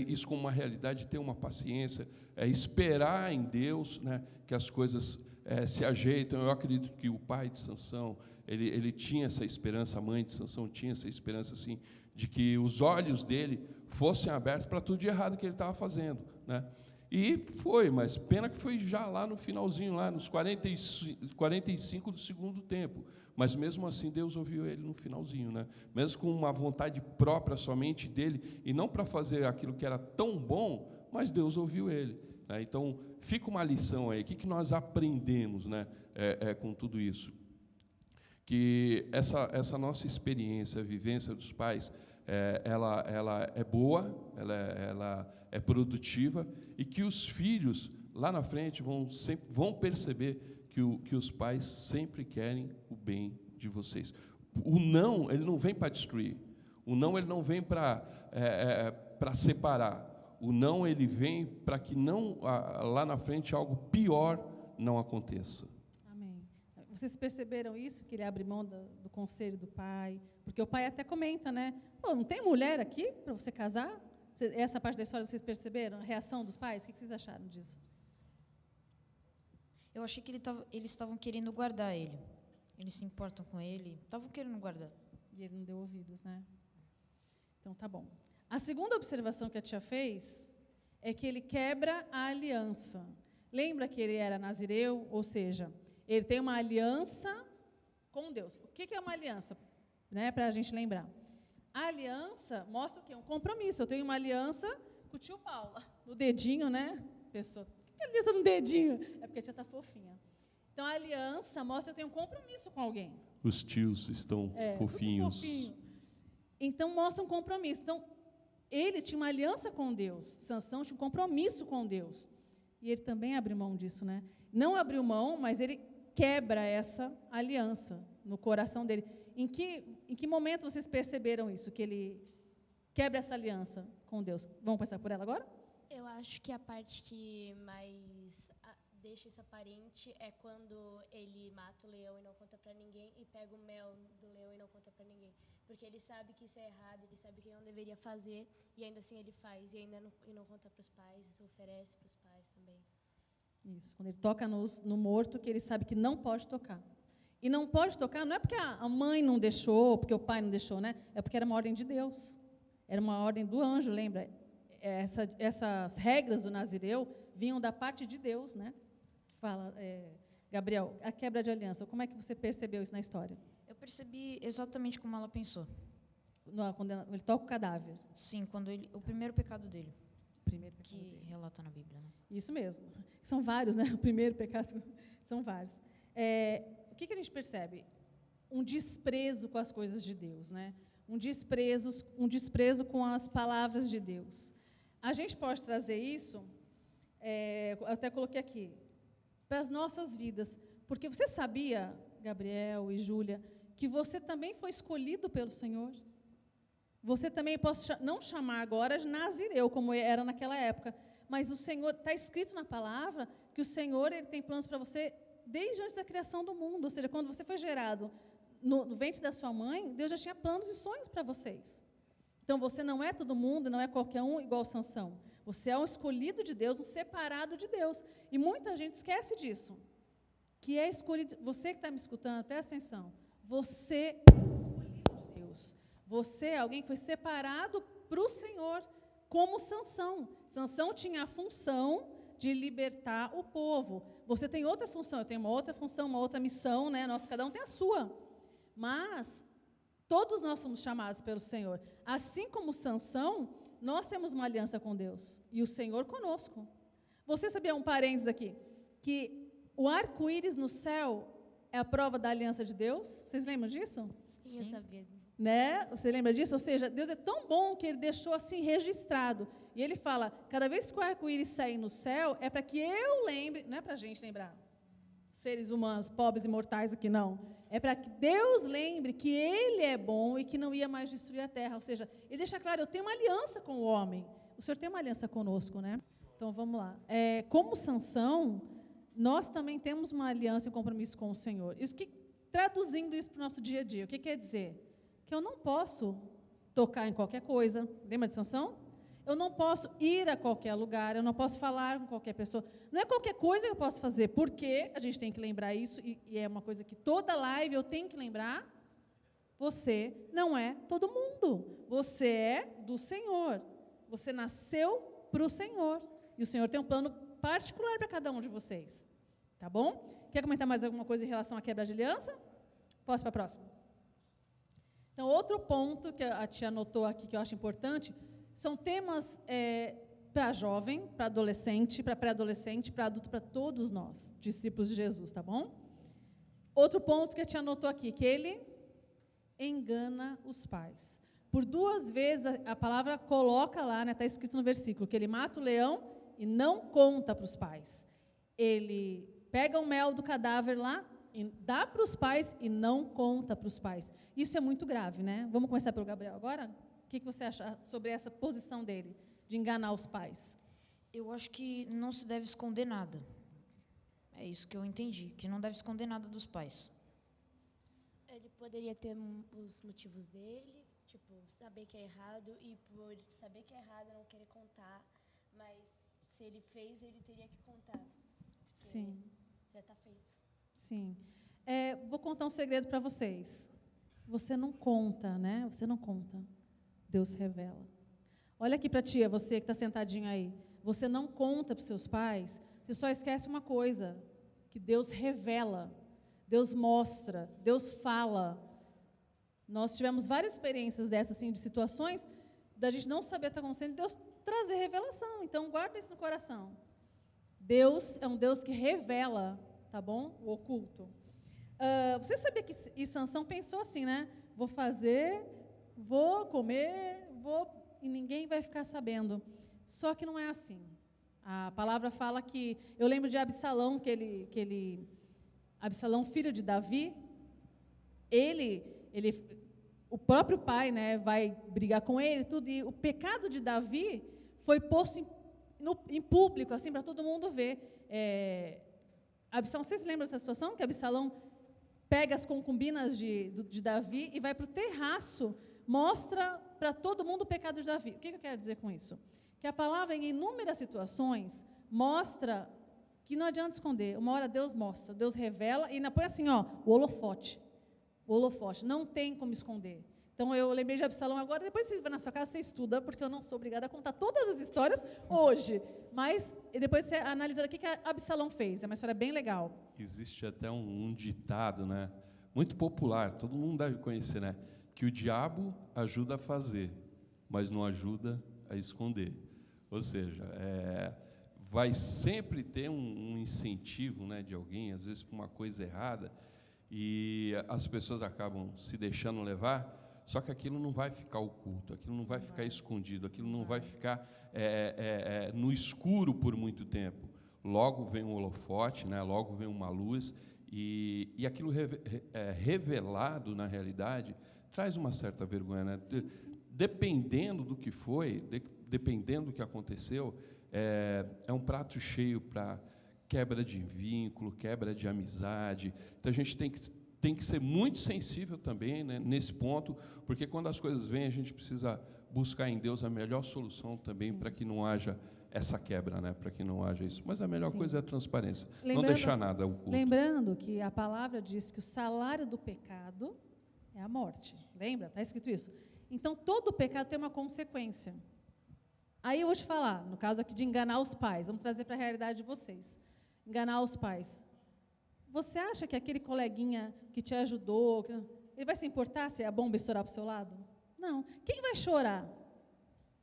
isso como uma realidade, ter uma paciência, esperar em Deus, né? Que as coisas se ajeitam. Eu acredito que o pai de Sansão, ele tinha essa esperança, a mãe de Sansão tinha essa esperança, assim, de que os olhos dele fossem abertos para tudo de errado que ele estava fazendo, né? E foi, mas pena que foi já lá no finalzinho, lá nos 45 do segundo tempo. Mas mesmo assim Deus ouviu ele no finalzinho, né? Mesmo com uma vontade própria somente dele, e não para fazer aquilo que era tão bom, mas Deus ouviu ele, né? Então, fica uma lição aí. O que nós aprendemos, né, com tudo isso? Que essa nossa experiência, a vivência dos pais, ela é boa, ela é produtiva, e que os filhos, lá na frente, vão perceber que os pais sempre querem o bem de vocês. O não, ele não vem para destruir. O não, ele não vem para separar. O não, ele vem para que lá na frente algo pior não aconteça. Amém. Vocês perceberam isso, que ele abre mão do conselho do pai? Porque o pai até comenta, né? Pô, não tem mulher aqui para você casar? Essa parte da história vocês perceberam? A reação dos pais? O que vocês acharam disso? Eu achei que eles estavam querendo guardar ele. Eles se importam com ele, estavam querendo guardar. E ele não deu ouvidos, né? Então, tá bom. A segunda observação que a tia fez é que ele quebra a aliança. Lembra que ele era nazireu? Ou seja, ele tem uma aliança com Deus. O que é uma aliança? Né, para a gente lembrar. A aliança mostra o quê? Um compromisso. Eu tenho uma aliança com o tio Paula. No dedinho, né? Pessoa, por que aliança no dedinho? É porque a tia está fofinha. Então, a aliança mostra que eu tenho um compromisso com alguém. Os tios estão fofinhos. Fofinho. Então, mostra um compromisso. Então, ele tinha uma aliança com Deus. Sansão tinha um compromisso com Deus. E ele também abriu mão disso, né? Não abriu mão, mas ele quebra essa aliança no coração dele. Em que momento vocês perceberam isso, que ele quebra essa aliança com Deus? Vamos passar por ela agora? Eu acho que a parte que mais deixa isso aparente é quando ele mata o leão e não conta para ninguém, e pega o mel do leão e não conta para ninguém. Porque ele sabe que isso é errado, ele sabe que não deveria fazer, e ainda assim ele faz, e ainda não conta para os pais, oferece para os pais também. Isso, quando ele toca no morto, que ele sabe que não pode tocar. E não pode tocar, não é porque a mãe não deixou, porque o pai não deixou, né? É porque era uma ordem de Deus. Era uma ordem do anjo, lembra? Essas regras do nazireu vinham da parte de Deus, né? Fala, Gabriel, a quebra de aliança, como é que você percebeu isso na história? Eu percebi exatamente como ela pensou. Quando ele toca o cadáver. Sim, o primeiro pecado dele. Primeiro pecado que dele. Relata na Bíblia, né? Isso mesmo. São vários, né? O primeiro pecado, são vários. O que a gente percebe? Um desprezo com as coisas de Deus, né? Um desprezo com as palavras de Deus. A gente pode trazer isso, eu até coloquei aqui, para as nossas vidas. Porque você sabia, Gabriel e Júlia, que você também foi escolhido pelo Senhor? Você também, posso não chamar agora de Nazireu, como era naquela época, mas o Senhor, está escrito na palavra, que o Senhor ele tem planos para você desde antes da criação do mundo, ou seja, quando você foi gerado no ventre da sua mãe, Deus já tinha planos e sonhos para vocês. Então, você não é todo mundo, não é qualquer um igual Sansão. Você é um escolhido de Deus, um separado de Deus. E muita gente esquece disso. Que é escolhido. Você que está me escutando, presta atenção. Você é escolhido de Deus. Você é alguém que foi separado para o Senhor, como Sansão. Sansão tinha a função de libertar o povo. Você tem outra função, eu tenho uma outra função, uma outra missão, né? Cada um tem a sua. Mas todos nós somos chamados pelo Senhor. Assim como Sansão, nós temos uma aliança com Deus. E o Senhor conosco. Você sabia, um parênteses aqui, que o arco-íris no céu é a prova da aliança de Deus? Vocês lembram disso? Sim, eu sabia. Né? Você lembra disso? Ou seja, Deus é tão bom que Ele deixou assim registrado. E Ele fala, cada vez que o arco-íris sair no céu, é para que eu lembre, não é para a gente lembrar, seres humanos, pobres e mortais aqui, não. É para que Deus lembre que Ele é bom e que não ia mais destruir a terra. Ou seja, Ele deixa claro, eu tenho uma aliança com o homem. O Senhor tem uma aliança conosco, né? Então, vamos lá. Como Sansão, nós também temos uma aliança e um compromisso com o Senhor. Traduzindo isso para o nosso dia a dia, o que quer dizer? Que eu não posso tocar em qualquer coisa. Lembra de Sansão? Eu não posso ir a qualquer lugar, eu não posso falar com qualquer pessoa. Não é qualquer coisa que eu posso fazer, porque a gente tem que lembrar isso, e é uma coisa que toda live eu tenho que lembrar, você não é todo mundo. Você é do Senhor. Você nasceu para o Senhor. E o Senhor tem um plano particular para cada um de vocês. Tá bom? Quer comentar mais alguma coisa em relação à quebra de aliança? Posso ir para a próxima? Então, outro ponto que a tia anotou aqui, que eu acho importante, são temas para jovem, para adolescente, para pré-adolescente, para adulto, para todos nós, discípulos de Jesus, tá bom? Outro ponto que a tia anotou aqui, que ele engana os pais. Por 2 vezes a palavra coloca lá, né, está escrito no versículo, que ele mata o leão e não conta para os pais. Ele pega o mel do cadáver lá, e dá para os pais e não conta para os pais. Isso é muito grave, né? Vamos começar pelo Gabriel agora? O que você acha sobre essa posição dele, de enganar os pais? Eu acho que não se deve esconder nada. É isso que eu entendi, que não deve esconder nada dos pais. Ele poderia ter os motivos dele, tipo, saber que é errado, e por saber que é errado não querer contar, mas se ele fez, ele teria que contar. Sim. Já está feito. Sim. Vou contar um segredo para vocês. Você não conta, né? Você não conta. Deus revela. Olha aqui para a tia, você que está sentadinho aí. Você não conta para os seus pais, você só esquece uma coisa, que Deus revela, Deus mostra, Deus fala. Nós tivemos várias experiências dessas, assim, de situações, da gente não saber o que está acontecendo, e Deus trazer revelação. Então, guarda isso no coração. Deus é um Deus que revela, tá bom? O oculto. Você sabia que Sansão pensou assim, né? Vou fazer, vou comer, e ninguém vai ficar sabendo. Só que não é assim. A palavra fala que... Eu lembro de Absalão, Absalão, filho de Davi, o próprio pai, né, vai brigar com ele, tudo, e o pecado de Davi foi posto em público, assim, para todo mundo ver. Absalão, vocês lembram dessa situação? Que Absalão pega as concubinas de Davi e vai para o terraço, mostra para todo mundo o pecado de Davi. O que eu quero dizer com isso? Que a palavra, em inúmeras situações, mostra que não adianta esconder. Uma hora Deus mostra, Deus revela, e ainda põe assim, ó, o holofote. O holofote, não tem como esconder. Então, eu lembrei de Absalão agora, depois você vai na sua casa, você estuda, porque eu não sou obrigada a contar todas as histórias hoje. Mas, e depois você analisa o que Absalão fez. É uma história bem legal. Existe até um ditado, né, muito popular, todo mundo deve conhecer, né, que o diabo ajuda a fazer, mas não ajuda a esconder. Ou seja, vai sempre ter um incentivo, né, de alguém, às vezes por uma coisa errada, e as pessoas acabam se deixando levar, só que aquilo não vai ficar oculto, aquilo não vai ficar escondido, aquilo não vai ficar no escuro por muito tempo. Logo vem um holofote, né, logo vem uma luz, E aquilo revelado na realidade traz uma certa vergonha, né? Dependendo do que foi, dependendo do que aconteceu, é um prato cheio para quebra de vínculo, quebra de amizade. Então a gente tem que ser muito sensível também, né, nesse ponto, porque quando as coisas vêm, a gente precisa buscar em Deus a melhor solução também para que não haja essa quebra, né, para que não haja isso. Mas a melhor coisa é a transparência, não deixar nada oculto. Lembrando que a palavra diz que o salário do pecado é a morte. Lembra? Está escrito isso. Então, todo pecado tem uma consequência. Aí eu vou te falar, no caso aqui de enganar os pais, vamos trazer para a realidade de vocês. Enganar os pais. Você acha que aquele coleguinha que te ajudou, ele vai se importar se a bomba estourar para o seu lado? Não. Quem vai chorar?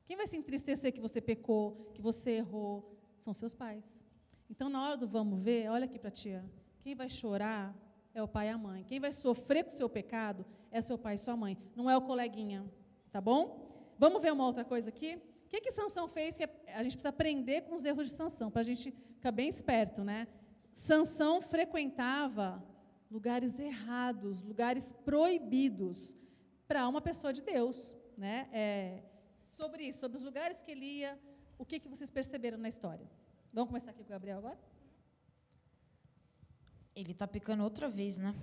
Quem vai se entristecer que você pecou, que você errou? São seus pais. Então, na hora do vamos ver, olha aqui para a tia, quem vai chorar é o pai e a mãe. Quem vai sofrer com o seu pecado é seu pai e sua mãe, não é o coleguinha, tá bom? Vamos ver uma outra coisa aqui? O que Sansão fez? Que a gente precisa aprender com os erros de Sansão, para a gente ficar bem esperto, né? Sansão frequentava lugares errados, lugares proibidos para uma pessoa de Deus, né? Sobre isso, sobre os lugares que ele ia, o que vocês perceberam na história? Vamos começar aqui com o Gabriel agora? Ele está pecando outra vez, né?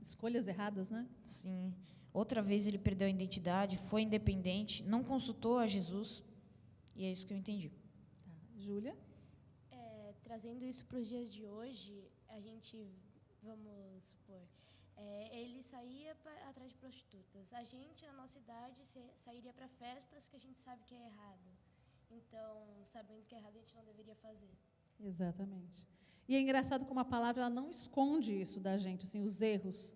Escolhas erradas, né? Sim. Outra vez ele perdeu a identidade, foi independente, não consultou a Jesus, e é isso que eu entendi. Tá. Júlia? Trazendo isso para os dias de hoje, a gente, vamos supor, ele saía atrás de prostitutas. A gente, na nossa idade, sairia para festas que a gente sabe que é errado. Então, sabendo que é errado, a gente não deveria fazer. Exatamente. E é engraçado como a palavra ela não esconde isso da gente, assim, os erros,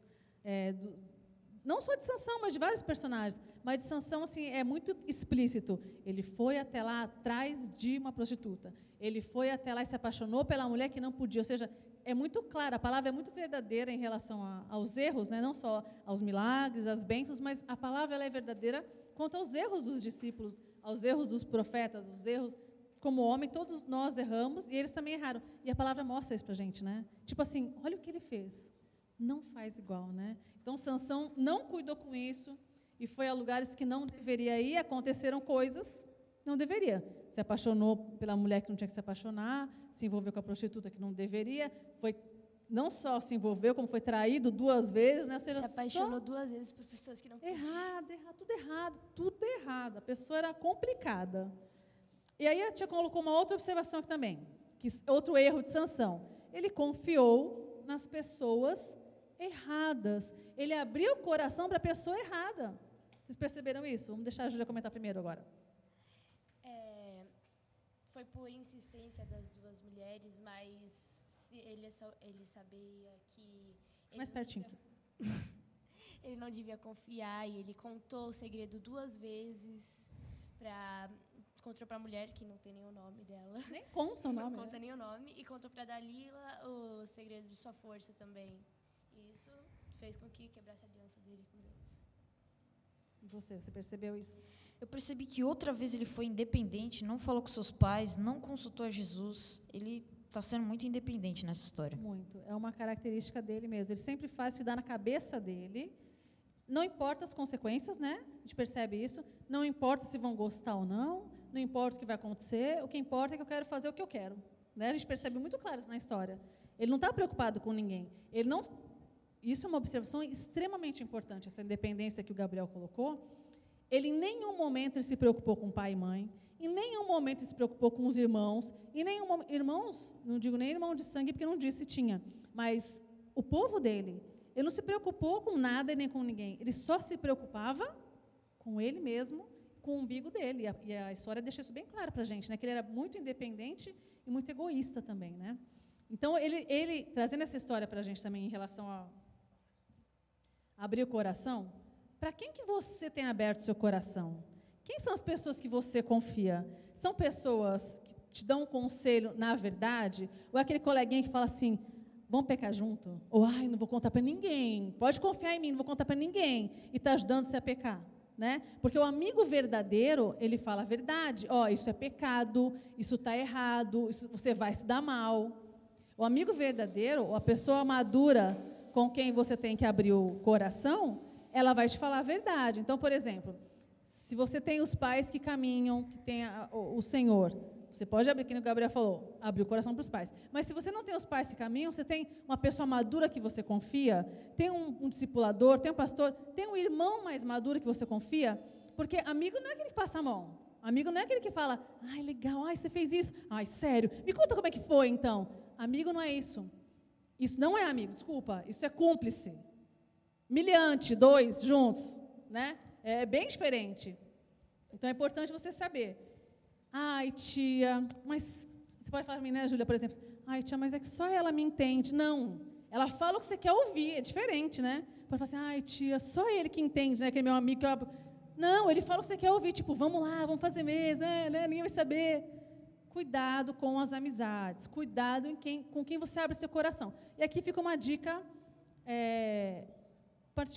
não só de Sansão, mas de vários personagens. Mas de Sansão, assim, é muito explícito. Ele foi até lá atrás de uma prostituta. Ele foi até lá e se apaixonou pela mulher que não podia. Ou seja, é muito claro, a palavra é muito verdadeira em relação aos erros, né? Não só aos milagres, às bênçãos, mas a palavra ela é verdadeira quanto aos erros dos discípulos, aos erros dos profetas, os erros como homem, todos nós erramos e eles também erraram. E a palavra mostra isso para a gente, né? Tipo assim, olha o que ele fez. Não faz igual, né? Então, Sansão não cuidou com isso e foi a lugares que não deveria ir, aconteceram coisas, não deveria. Se apaixonou pela mulher que não tinha que se apaixonar, se envolveu com a prostituta que não deveria, não só se envolveu, como foi traído 2 vezes, né? Ou seja, se apaixonou 2 vezes por pessoas que não podiam. Tudo errado. A pessoa era complicada. E aí a tia colocou uma outra observação aqui também, outro erro de Sansão. Ele confiou nas pessoas erradas. Ele abriu o coração para a pessoa errada. Vocês perceberam isso? Vamos deixar a Júlia comentar primeiro agora. Foi por insistência das 2 mulheres, mas ele sabia que... Mais pertinho aqui. Ele não devia confiar e ele contou o segredo 2 vezes contou para a mulher, que não tem nenhum nome dela. Nem consta o nome. Não conta nenhum nome. E contou para Dalila o segredo de sua força também. E isso fez com que quebrasse a aliança dele com Deus. E você percebeu isso? Eu percebi que outra vez ele foi independente, não falou com seus pais, não consultou a Jesus. Ele está sendo muito independente nessa história. Muito. É uma característica dele mesmo. Ele sempre faz o que dá na cabeça dele. Não importa as consequências, né? A gente percebe isso. Não importa se vão gostar ou não. Não importa o que vai acontecer. O que importa é que eu quero fazer o que eu quero. Né? A gente percebe muito claro isso na história. Ele não está preocupado com ninguém. Isso é uma observação extremamente importante, essa independência que o Gabriel colocou. Ele em nenhum momento ele se preocupou com pai e mãe. Em nenhum momento ele se preocupou com os irmãos. Em nenhum irmãos, não digo nem irmão de sangue, porque não disse se tinha. Mas o povo dele, ele não se preocupou com nada e nem com ninguém. Ele só se preocupava com ele mesmo, com o umbigo dele. E a história deixa isso bem claro para a gente, né? Que ele era muito independente e muito egoísta também, né? Então, ele trazendo essa história para a gente também em relação a abrir o coração, para quem que você tem aberto o seu coração? Quem são as pessoas que você confia? São pessoas que te dão um conselho na verdade? Ou é aquele coleguinha que fala assim, vamos pecar junto? Ou, não vou contar para ninguém. Pode confiar em mim, não vou contar para ninguém. E está ajudando você a pecar. Né? Porque o amigo verdadeiro, ele fala a verdade. Isso é pecado, isso está errado, isso, você vai se dar mal. O amigo verdadeiro, ou a pessoa madura com quem você tem que abrir o coração, ela vai te falar a verdade. Então, por exemplo, se você tem os pais que caminham, que tem o Senhor, você pode abrir, como o Gabriel falou, abrir o coração para os pais. Mas se você não tem os pais que caminham, você tem uma pessoa madura que você confia, tem um discipulador, tem um pastor, tem um irmão mais maduro que você confia, porque amigo não é aquele que passa a mão. Amigo não é aquele que fala, ai, legal, ai, você fez isso, ai, sério, me conta como é que foi, então. Amigo não é isso. Isso não é amigo, desculpa, isso é cúmplice. Miliante, dois juntos, né? É bem diferente. Então, é importante você saber. Ai, tia, mas você pode falar para mim, né, Júlia, por exemplo, ai, tia, mas é que só ela me entende. Não, ela fala o que você quer ouvir, é diferente, né? Pode falar assim, ai, tia, só ele que entende, né, aquele meu amigo que eu... Não, ele fala o que você quer ouvir, tipo, vamos lá, vamos fazer mesmo, né? Ninguém vai saber. Cuidado com as amizades, cuidado com quem você abre seu coração. E aqui fica uma dica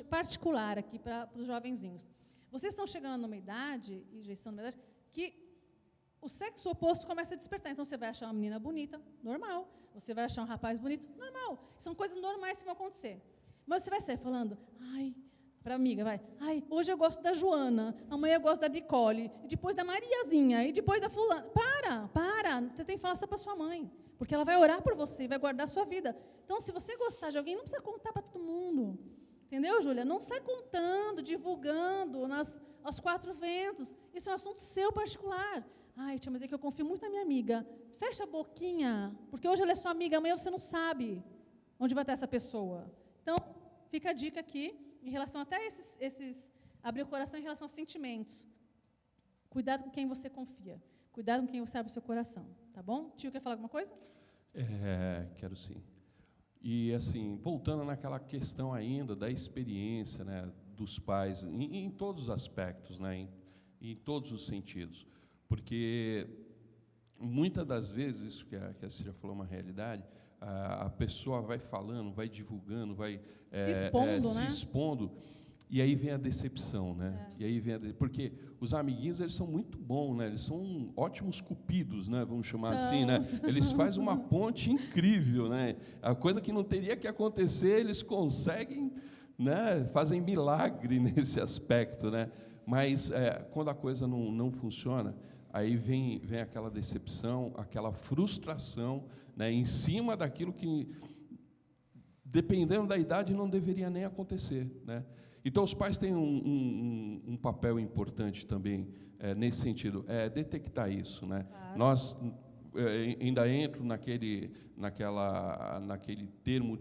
particular aqui para os jovenzinhos. Vocês estão chegando numa idade, e já estão numa idade, que o sexo oposto começa a despertar. Então, você vai achar uma menina bonita, normal. Você vai achar um rapaz bonito, normal. São coisas normais que vão acontecer. Mas você vai sair falando, ai, para a amiga, vai, ai, hoje eu gosto da Joana, amanhã eu gosto da Nicole, e depois da Mariazinha, e depois da fulana. Para, você tem que falar só para sua mãe, porque ela vai orar por você e vai guardar a sua vida. Então, se você gostar de alguém, não precisa contar para todo mundo. Entendeu, Júlia? Não sai contando, divulgando aos quatro ventos. Isso é um assunto seu particular. Ai, tia, mas é que eu confio muito na minha amiga. Fecha a boquinha, porque hoje ela é sua amiga, amanhã você não sabe onde vai estar essa pessoa. Então, fica a dica aqui, em relação até abrir o coração em relação a sentimentos. Cuidado com quem você confia. Cuidado com quem você abre o seu coração. Tá bom? Tio, quer falar alguma coisa? Quero sim. E, assim, voltando naquela questão ainda da experiência, né, dos pais, em todos os aspectos, né, em todos os sentidos. Porque, muitas das vezes, isso que a Cília falou é uma realidade, a pessoa vai falando, vai divulgando, vai se expondo, e aí vem a decepção, né? E aí vem porque os amiguinhos, eles são muito bons, né? Eles são ótimos cupidos, né? Vamos chamar assim, né? Eles fazem uma ponte incrível, né? A coisa que não teria que acontecer, eles conseguem, né? Fazem milagre nesse aspecto, né? Mas quando a coisa não funciona, aí vem aquela decepção, aquela frustração, né? Em cima daquilo que, dependendo da idade, não deveria nem acontecer, né? Então, os pais têm um papel importante também nesse sentido, detectar isso, né? Claro. Nós ainda entro naquele termo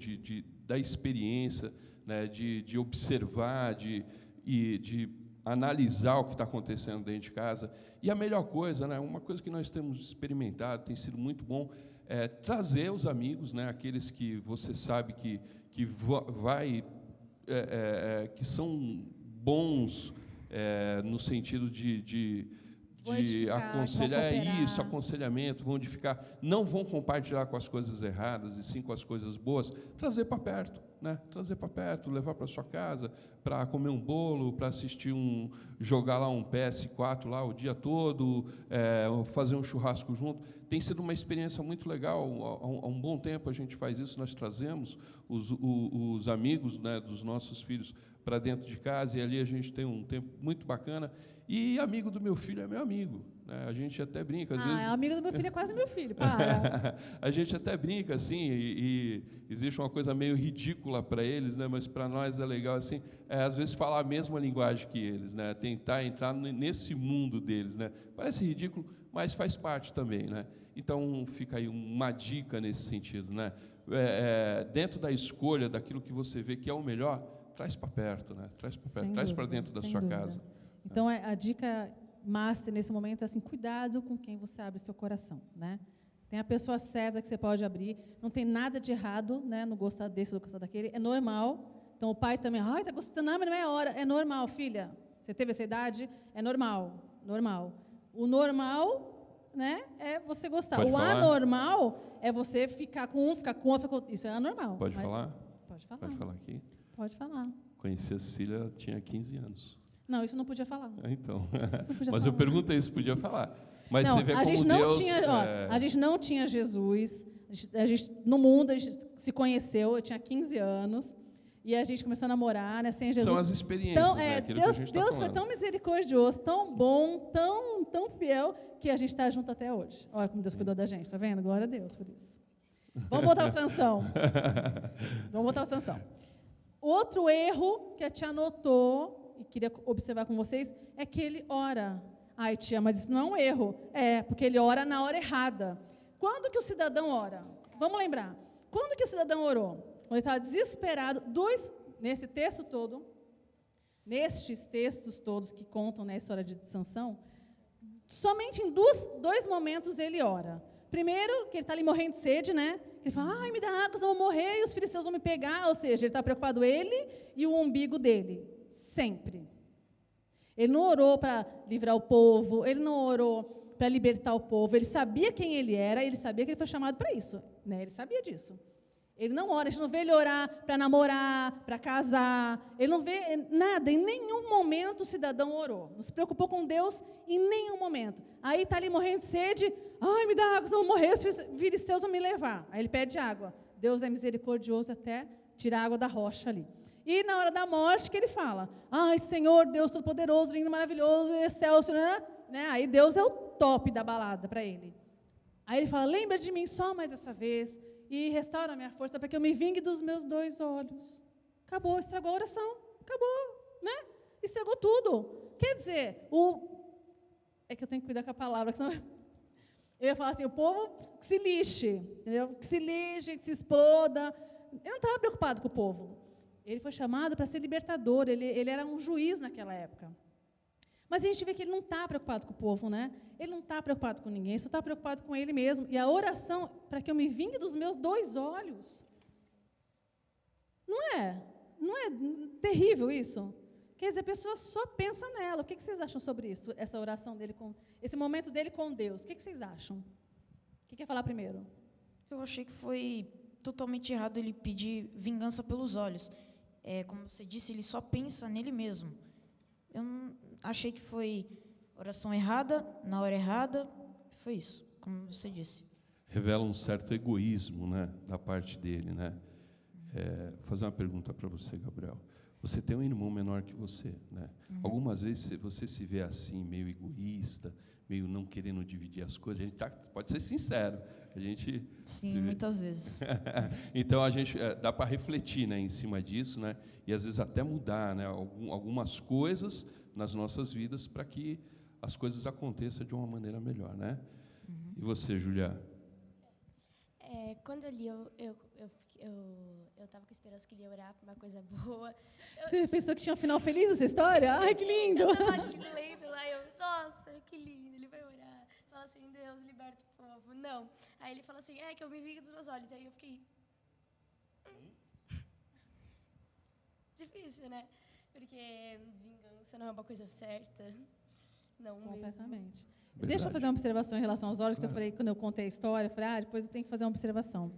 da experiência, né? de observar, de analisar o que está acontecendo dentro de casa. E a melhor coisa, né? Uma coisa que nós temos experimentado, tem sido muito bom, é trazer os amigos, né? Aqueles que você sabe que são bons no sentido de aconselhar, aconselhamento, vão edificar, não vão compartilhar com as coisas erradas, e sim com as coisas boas, trazer para perto, né? Trazer para perto, levar para sua casa, para comer um bolo, para jogar lá um PS4 lá o dia todo, fazer um churrasco junto. Tem sido uma experiência muito legal. Há um bom tempo a gente faz isso, nós trazemos os amigos, né, dos nossos filhos para dentro de casa, e ali a gente tem um tempo muito bacana. E amigo do meu filho é meu amigo, né? A gente até brinca, às vezes... amigo do meu filho é quase meu filho, para. A gente até brinca, assim, e existe uma coisa meio ridícula para eles, né? Mas para nós é legal, assim, às vezes falar a mesma linguagem que eles, né? Tentar entrar nesse mundo deles, né? Parece ridículo, mas faz parte também, né? Então, fica aí uma dica nesse sentido, né? Dentro da escolha daquilo que você vê que é o melhor, traz para perto, né? Traz para perto, traz para dentro da sua casa. Então, a dica master nesse momento é assim, cuidado com quem você abre seu coração, né? Tem a pessoa certa que você pode abrir, não tem nada de errado, né, no gostar desse ou no gostar daquele, é normal. Então, o pai também, está gostando, não, mas não é hora, é normal, filha. Você teve essa idade, é normal. O normal, né, é você gostar. Pode falar? Anormal é você ficar com um, ficar com outro, isso é anormal. Pode falar? Pode falar. Pode falar aqui? Pode falar. Conheci a Cecília, tinha 15 anos. Não, isso não podia falar. Então, mas eu perguntei se podia falar. Mas não, você vê como Deus... A gente não tinha Jesus, a No mundo, a gente se conheceu, eu tinha 15 anos, e a gente começou a namorar, né, sem Jesus. São as experiências, Então, né? Aquilo Deus, que a gente tá Deus foi falando. tão misericordioso, tão bom, tão fiel, que a gente está junto até hoje. Olha como Deus cuidou da gente, tá vendo? Glória a Deus por isso. Vamos voltar ao Sansão. Vamos voltar ao Sansão. Outro erro que a tia notou, e queria observar com vocês, é que ele ora. Ai, tia, mas isso não é um erro. É, porque ele ora na hora errada. Quando que o cidadão ora? Vamos lembrar. Quando que o cidadão orou? Quando ele estava desesperado. Nesse texto todo, nestes textos todos que contam na história de Sansão, somente em dois momentos ele ora. Primeiro, que ele está ali morrendo de sede, né? Ele fala, ai, me dá água, senão eu vou morrer, e os filisteus vão me pegar. Ou seja, ele está preocupado, ele e o umbigo dele. Sempre. Ele não orou para livrar o povo, ele não orou para libertar o povo. Ele sabia quem ele era, ele sabia que ele foi chamado para isso. Né? Ele sabia disso. Ele não ora, a gente não vê ele orar para namorar, para casar. Ele não vê nada, em nenhum momento o cidadão orou. Não se preocupou com Deus em nenhum momento. Aí está ali morrendo de sede, ai, me dá água, senão eu vou morrer, os filisteus vão me levar. Aí ele pede água. Deus é misericordioso até tirar a água da rocha ali. E na hora da morte que ele fala, ai, Senhor, Deus Todo-Poderoso, lindo, maravilhoso, excelso, né? Aí Deus é o top da balada para ele. Aí ele fala, lembra de mim só mais essa vez, e restaura a minha força para que eu me vingue dos meus 2 olhos. Acabou, estragou a oração, acabou, né? Estragou tudo. Quer dizer, é que eu tenho que cuidar com a palavra, senão eu ia falar assim, o povo que se lixe, entendeu? Que se lixe, que se exploda. Ele não estava preocupado com o povo. Ele foi chamado para ser libertador, ele era um juiz naquela época. Mas a gente vê que ele não está preocupado com o povo, né? Ele não está preocupado com ninguém, só está preocupado com ele mesmo. E a oração, para que eu me vingue dos meus 2 olhos. Não é terrível isso? Quer dizer, a pessoa só pensa nela. O que vocês acham sobre isso? Essa oração dele, esse momento dele com Deus. O que vocês acham? Quem quer falar primeiro? Eu achei que foi totalmente errado ele pedir vingança pelos olhos. Como você disse, ele só pensa nele mesmo. Eu não achei que foi oração errada, na hora errada. Foi isso, como você disse. Revela um certo egoísmo, né, da parte dele, né? Vou fazer uma pergunta para você, Gabriel. Você tem um irmão menor que você, né? Uhum. Algumas vezes você se vê assim, meio egoísta, meio não querendo dividir as coisas. A gente pode ser sincero. A gente Sim, muitas vezes. Então a gente dá para refletir, né, em cima disso, né? E às vezes até mudar, né, algumas coisas nas nossas vidas para que as coisas aconteçam de uma maneira melhor, né? Uhum. E você, Julia? Quando eu li, eu estava com esperança que ele ia orar por uma coisa boa. Você pensou que tinha um final feliz essa história? Ai, que lindo! Eu estava aqui lendo lá, nossa, que lindo, ele vai orar. Fala assim, Deus, liberta o povo. Não. Aí ele fala assim, que eu me vingue dos meus olhos. Aí eu fiquei... Difícil, né? Porque vingança não é uma coisa certa. Não Completamente. mesmo. Verdade. Deixa eu fazer uma observação em relação aos olhos, que eu falei, quando eu contei a história, eu falei, depois eu tenho que fazer uma observação.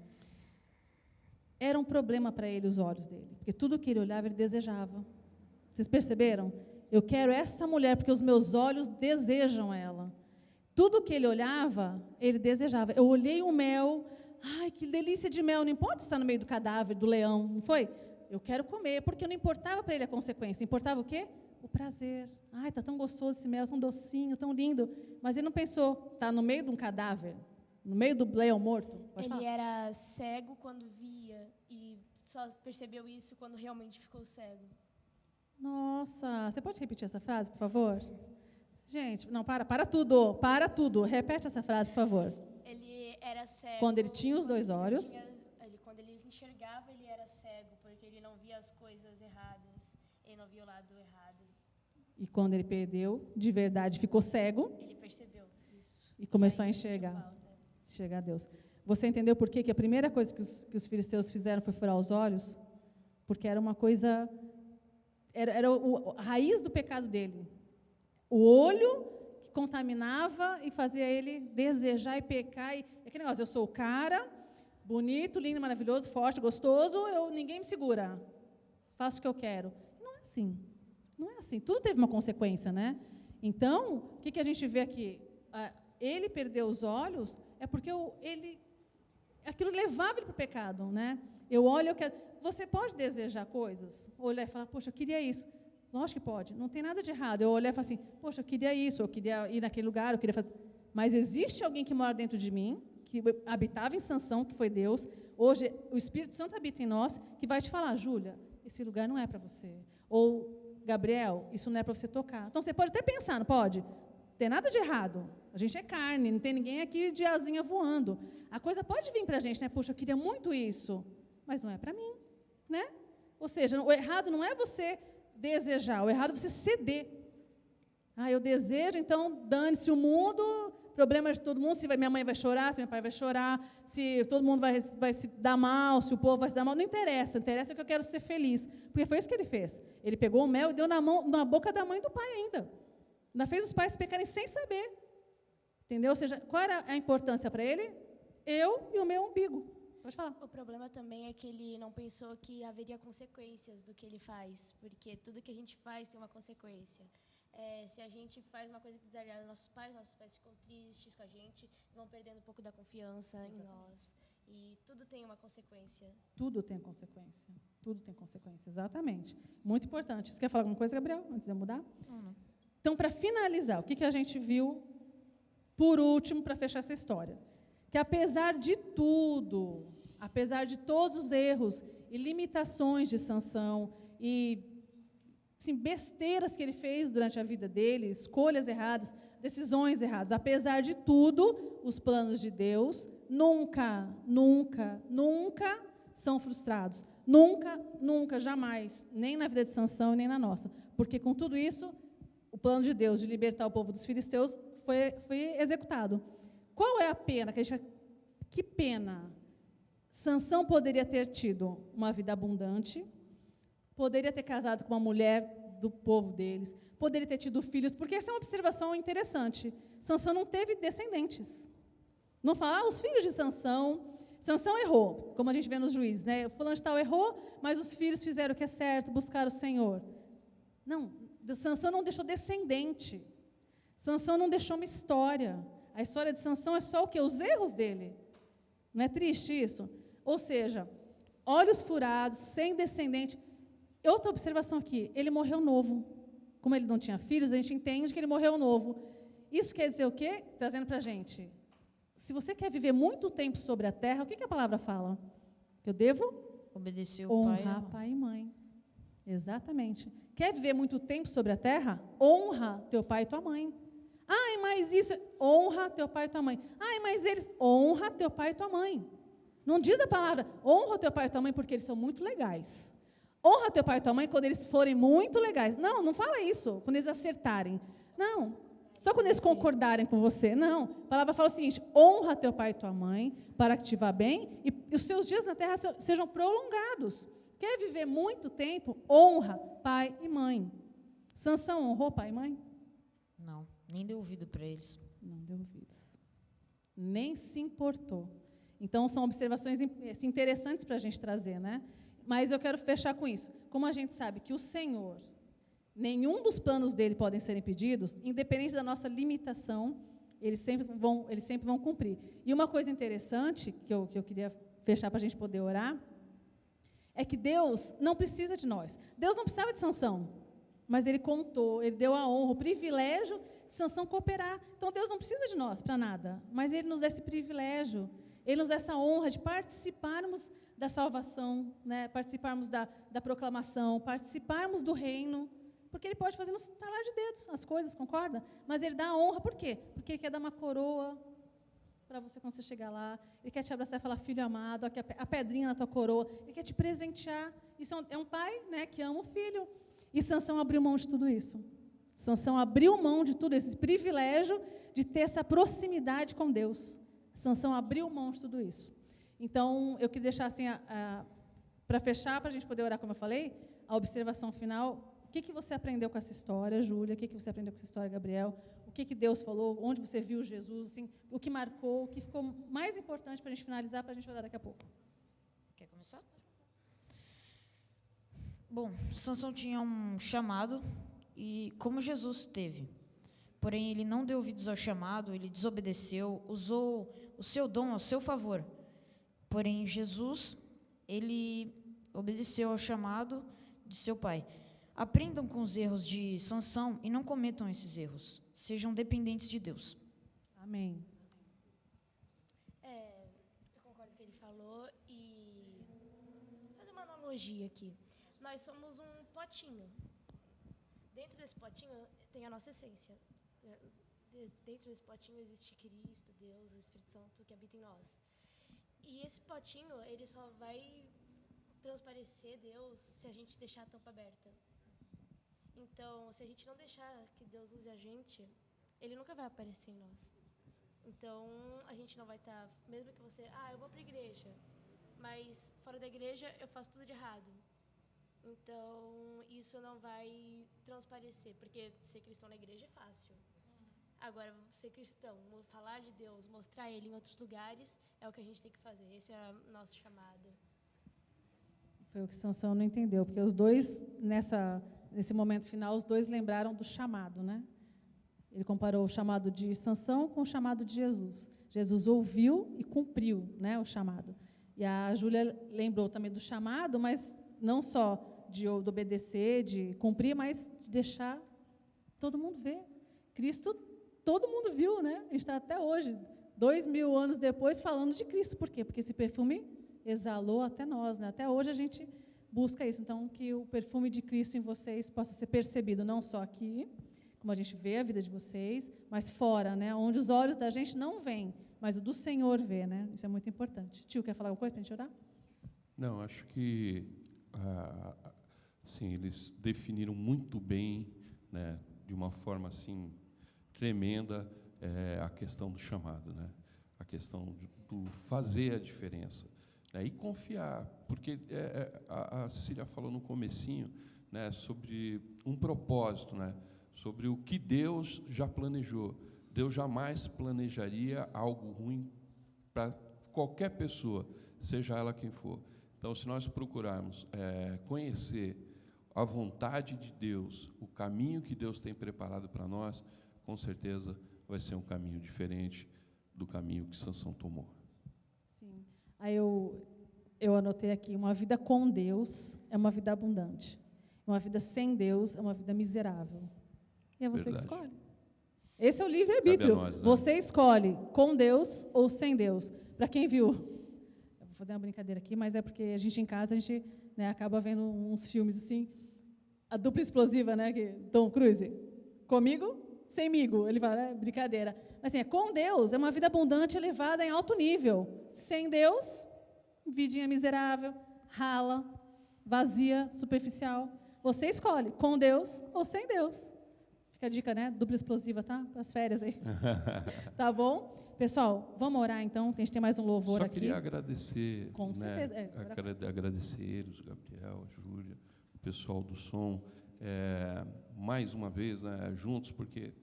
Era um problema para ele os olhos dele, porque tudo que ele olhava, ele desejava. Vocês perceberam? Eu quero essa mulher, porque os meus olhos desejam ela. Tudo que ele olhava, ele desejava. Eu olhei o mel, ai, que delícia de mel, não importa estar no meio do cadáver, do leão, não foi? Eu quero comer, porque não importava para ele a consequência, importava o quê? O prazer. Ai, está tão gostoso esse mel, tão docinho, tão lindo. Mas ele não pensou, está no meio de um cadáver, no meio do leão morto. Pode falar? Ele era cego quando via e só percebeu isso quando realmente ficou cego. Nossa, você pode repetir essa frase, por favor? Gente, não, para tudo. Repete essa frase, por favor. Ele era cego. Quando ele tinha os 2 olhos. Quando ele enxergava, ele era cego, porque ele não via as coisas erradas. Ele não via o lado errado. E quando ele perdeu, de verdade, ficou cego. Ele percebeu isso. E começou aí a sentiu enxergar. falta. Enxergar Deus. Você entendeu por que a primeira coisa que os filisteus fizeram foi furar os olhos? Porque era uma coisa... Era a raiz do pecado dele. O olho que contaminava e fazia ele desejar e pecar. E aquele negócio, eu sou o cara, bonito, lindo, maravilhoso, forte, gostoso, ninguém me segura. Faço o que eu quero. Não é assim. Não é assim. Tudo teve uma consequência, né? Então, o que a gente vê aqui? Ele perdeu os olhos é porque aquilo levava ele para o pecado, né? Eu olho, eu quero. Você pode desejar coisas, olhar e falar, poxa, eu queria isso. Lógico que pode, não tem nada de errado. Eu olhar e falar assim, poxa, eu queria isso, eu queria ir naquele lugar, eu queria fazer. Mas existe alguém que mora dentro de mim, que habitava em Sansão, que foi Deus. Hoje, o Espírito Santo habita em nós, que vai te falar, Júlia, esse lugar não é para você. Ou, Gabriel, isso não é para você tocar. Então, você pode até pensar, não pode? Não tem nada de errado. A gente é carne, não tem ninguém aqui de asinha voando. A coisa pode vir para a gente, né? Poxa, eu queria muito isso, mas não é para mim, né? Ou seja, o errado não é você desejar, o errado é você ceder. Ah, eu desejo, então dane-se o mundo, problema de todo mundo, se minha mãe vai chorar, se meu pai vai chorar, se todo mundo vai se dar mal, se o povo vai se dar mal, não interessa, interessa que eu quero ser feliz. Porque foi isso que ele fez. Ele pegou o mel e deu na boca da mãe e do pai ainda. Ainda fez os pais pecarem sem saber. Entendeu? Ou seja, qual era a importância para ele? Eu e o meu umbigo. Pode falar. O problema também é que ele não pensou que haveria consequências do que ele faz, porque tudo que a gente faz tem uma consequência. Se a gente faz uma coisa que desagrada nossos pais ficam tristes com a gente, vão perdendo um pouco da confiança em nós. E tudo tem uma consequência. Tudo tem consequência. Tudo tem consequência, exatamente. Muito importante. Você quer falar alguma coisa, Gabriel, antes de eu mudar? Não. Então, para finalizar, o que a gente viu, por último, para fechar essa história? Que apesar de tudo, apesar de todos os erros e limitações de Sansão e assim, besteiras que ele fez durante a vida dele, escolhas erradas, decisões erradas, apesar de tudo, os planos de Deus nunca, nunca, nunca são frustrados. Nunca, nunca, jamais, nem na vida de Sansão e nem na nossa. Porque com tudo isso, o plano de Deus de libertar o povo dos filisteus foi executado. Qual é a pena? Que pena! Sansão poderia ter tido uma vida abundante, poderia ter casado com uma mulher do povo deles, poderia ter tido filhos, porque essa é uma observação interessante. Sansão não teve descendentes. Não fala, os filhos de Sansão errou, como a gente vê nos Juízes, né? O fulano de tal errou, mas os filhos fizeram o que é certo, buscaram o Senhor. Não, Sansão não deixou descendente. Sansão não deixou uma história. A história de Sansão é só o quê? Os erros dele. Não é triste isso? Ou seja, olhos furados, sem descendente. Outra observação aqui, ele morreu novo. Como ele não tinha filhos, a gente entende que ele morreu novo. Isso quer dizer o quê? Trazendo para a gente. Se você quer viver muito tempo sobre a terra, o que a palavra fala? Que eu devo Obedecer o pai. Honrar pai e mãe. Exatamente. Quer viver muito tempo sobre a terra? Honra teu pai e tua mãe. Ai, mas isso... Honra teu pai e tua mãe. Ai, mas eles... Honra teu pai e tua mãe. Não diz a palavra, honra teu pai e tua mãe porque eles são muito legais. Honra teu pai e tua mãe quando eles forem muito legais. Não, não fala isso, quando eles acertarem. Não, só quando eles concordarem com você. Não, a palavra fala o seguinte, honra teu pai e tua mãe para que te vá bem e os seus dias na terra sejam prolongados. Quer viver muito tempo? Honra pai e mãe. Sansão honrou pai e mãe? Não, nem deu ouvido para eles. Não deu ouvidos. Nem se importou. Então, são observações interessantes para a gente trazer, né? Mas eu quero fechar com isso. Como a gente sabe que o Senhor, nenhum dos planos dele podem ser impedidos, independente da nossa limitação, eles sempre vão cumprir. E uma coisa interessante, que eu queria fechar para a gente poder orar, é que Deus não precisa de nós. Deus não precisava de Sansão, mas Ele contou, Ele deu a honra, o privilégio de Sansão cooperar. Então, Deus não precisa de nós para nada, mas Ele nos dá esse privilégio, Ele nos dá essa honra de participarmos da salvação, né? Participarmos da proclamação, participarmos do reino, porque Ele pode fazer no estalar de dedos as coisas, concorda? Mas Ele dá a honra, por quê? Porque Ele quer dar uma coroa para você quando você chegar lá, Ele quer te abraçar e falar, filho amado, aqui a pedrinha na tua coroa, Ele quer te presentear. Isso é um pai, né, que ama o filho. E Sansão abriu mão de tudo isso. Sansão abriu mão de tudo isso, esse privilégio de ter essa proximidade com Deus. Sansão abriu mão de tudo isso. Então, eu queria deixar assim, para fechar, para a gente poder orar, como eu falei, a observação final. O que você aprendeu com essa história, Júlia? O que você aprendeu com essa história, Gabriel? O que Deus falou? Onde você viu Jesus? Assim, o que marcou? O que ficou mais importante para a gente finalizar, para a gente orar daqui a pouco? Quer começar? Bom, Sansão tinha um chamado, e como Jesus teve. Porém, ele não deu ouvidos ao chamado, ele desobedeceu, usou o seu dom ao seu favor. Porém, Jesus, ele obedeceu ao chamado de seu pai. Aprendam com os erros de Sansão e não cometam esses erros. Sejam dependentes de Deus. Amém. Eu concordo com o que ele falou e vou fazer uma analogia aqui. Nós somos um potinho. Dentro desse potinho tem a nossa essência. Dentro desse potinho existe Cristo, Deus, o Espírito Santo que habita em nós. E esse potinho, ele só vai transparecer Deus se a gente deixar a tampa aberta. Então, se a gente não deixar que Deus use a gente, ele nunca vai aparecer em nós. Então, a gente não vai estar, mesmo que você, eu vou para a igreja, mas fora da igreja eu faço tudo de errado. Então, isso não vai transparecer, porque ser cristão na igreja é fácil. Agora, ser cristão, falar de Deus, mostrar Ele em outros lugares, é o que a gente tem que fazer. Esse é o nosso chamado. Foi o que Sansão não entendeu, porque os dois, nesse momento final, os dois lembraram do chamado, né? Ele comparou o chamado de Sansão com o chamado de Jesus. Jesus ouviu e cumpriu, né, o chamado. E a Júlia lembrou também do chamado, mas não só de obedecer, de cumprir, mas de deixar todo mundo ver. Cristo, todo mundo viu, né? A gente está até hoje, 2000 anos depois, falando de Cristo. Por quê? Porque esse perfume exalou até nós, né? Até hoje a gente busca isso. Então, que o perfume de Cristo em vocês possa ser percebido, não só aqui, como a gente vê a vida de vocês, mas fora, né? Onde os olhos da gente não veem, mas o do Senhor vê, né? Isso é muito importante. Tio, quer falar alguma coisa para a gente orar? Não, acho que assim, eles definiram muito bem, né, de uma forma assim tremenda, a questão do chamado, né? A questão do fazer a diferença, né? E confiar, porque a Cecília falou no comecinho, né, sobre um propósito, né, sobre o que Deus já planejou. Deus jamais planejaria algo ruim para qualquer pessoa, seja ela quem for. Então, se nós procurarmos conhecer a vontade de Deus, o caminho que Deus tem preparado para nós, com certeza vai ser um caminho diferente do caminho que Sansão tomou. Sim. Aí eu anotei aqui, uma vida com Deus é uma vida abundante. Uma vida sem Deus é uma vida miserável. E é você que escolhe. Esse é o livre-arbítrio. Nós, né? Você escolhe com Deus ou sem Deus. Para quem viu, eu vou fazer uma brincadeira aqui, mas é porque a gente em casa, a gente, né, acaba vendo uns filmes assim, a dupla explosiva, né, que Tom Cruise, comigo, semigo, ele fala, brincadeira. Mas assim, com Deus é uma vida abundante, elevada em alto nível. Sem Deus, vidinha miserável, rala, vazia, superficial. Você escolhe com Deus ou sem Deus. Fica a dica, né? Dupla explosiva, tá? As férias aí. Tá bom? Pessoal, vamos orar então, a gente tem mais um louvor aqui. Só queria agradecer, com certeza, agradecer os, Gabriel, a Júlia, o pessoal do som, mais uma vez, né, juntos, porque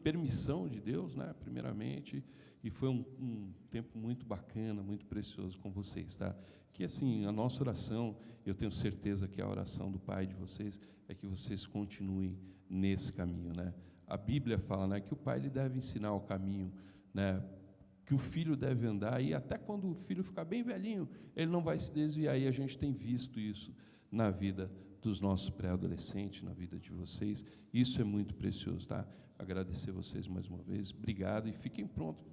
permissão de Deus, né, primeiramente, e foi um tempo muito bacana, muito precioso com vocês, tá? Que assim, a nossa oração, eu tenho certeza que a oração do Pai de vocês é que vocês continuem nesse caminho, né? A Bíblia fala, né, que o pai ele deve ensinar o caminho, né, que o filho deve andar, e até quando o filho ficar bem velhinho, ele não vai se desviar, e a gente tem visto isso na vida dos nossos pré-adolescentes, na vida de vocês. Isso é muito precioso, tá? Agradecer vocês mais uma vez, obrigado, e fiquem prontos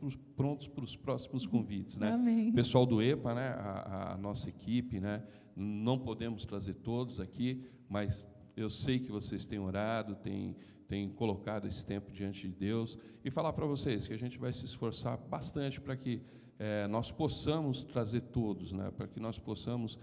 para os próximos convites, né? Amém. Pessoal do EPA, né, a nossa equipe, né, não podemos trazer todos aqui, mas eu sei que vocês têm orado, têm colocado esse tempo diante de Deus, e falar para vocês que a gente vai se esforçar bastante para que nós possamos trazer todos, né, para que nós possamos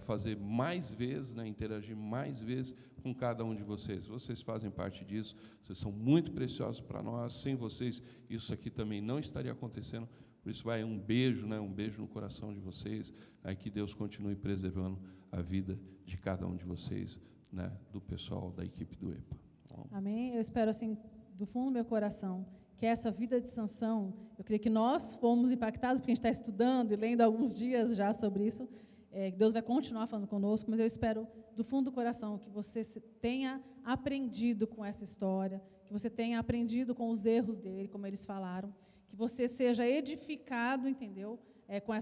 fazer mais vezes, né, interagir mais vezes com cada um de vocês. Vocês fazem parte disso, vocês são muito preciosos para nós, sem vocês isso aqui também não estaria acontecendo, por isso vai um beijo, né, um beijo no coração de vocês, que Deus continue preservando a vida de cada um de vocês, né, do pessoal da equipe do EPA. Amém? Eu espero, assim, do fundo do meu coração, que essa vida de Sansão, eu creio que nós fomos impactados, porque a gente está estudando e lendo alguns dias já sobre isso, Deus vai continuar falando conosco, mas eu espero, do fundo do coração, que você tenha aprendido com essa história, que você tenha aprendido com os erros dele, como eles falaram, que você seja edificado, entendeu? com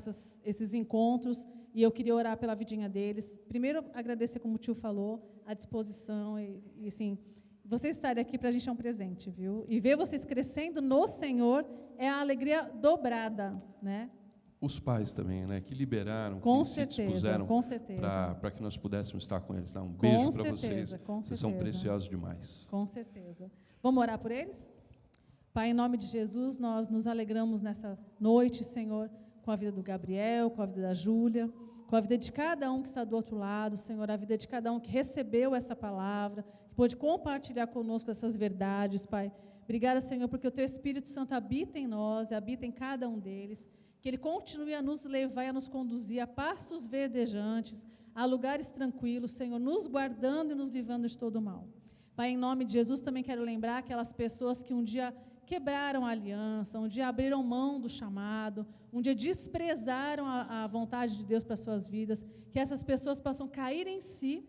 esses encontros, e eu queria orar pela vidinha deles. Primeiro, agradecer, como o tio falou, a disposição, e assim, vocês estarem aqui para a gente é um presente, viu? E ver vocês crescendo no Senhor é a alegria dobrada, né? Os pais também, né, que liberaram, Com que se dispuseram para que nós pudéssemos estar com eles. Tá? Um beijo para vocês. Vocês são preciosos demais. Com certeza. Vamos orar por eles? Pai, em nome de Jesus, nós nos alegramos nessa noite, Senhor, com a vida do Gabriel, com a vida da Júlia, com a vida de cada um que está do outro lado, Senhor, a vida de cada um que recebeu essa palavra, que pôde compartilhar conosco essas verdades, Pai. Obrigada, Senhor, porque o Teu Espírito Santo habita em nós, habita em cada um deles, que Ele continue a nos levar e a nos conduzir a pastos verdejantes, a lugares tranquilos, Senhor, nos guardando e nos livrando de todo o mal. Pai, em nome de Jesus, também quero lembrar aquelas pessoas que um dia quebraram a aliança, um dia abriram mão do chamado, um dia desprezaram a vontade de Deus para suas vidas, que essas pessoas possam cair em si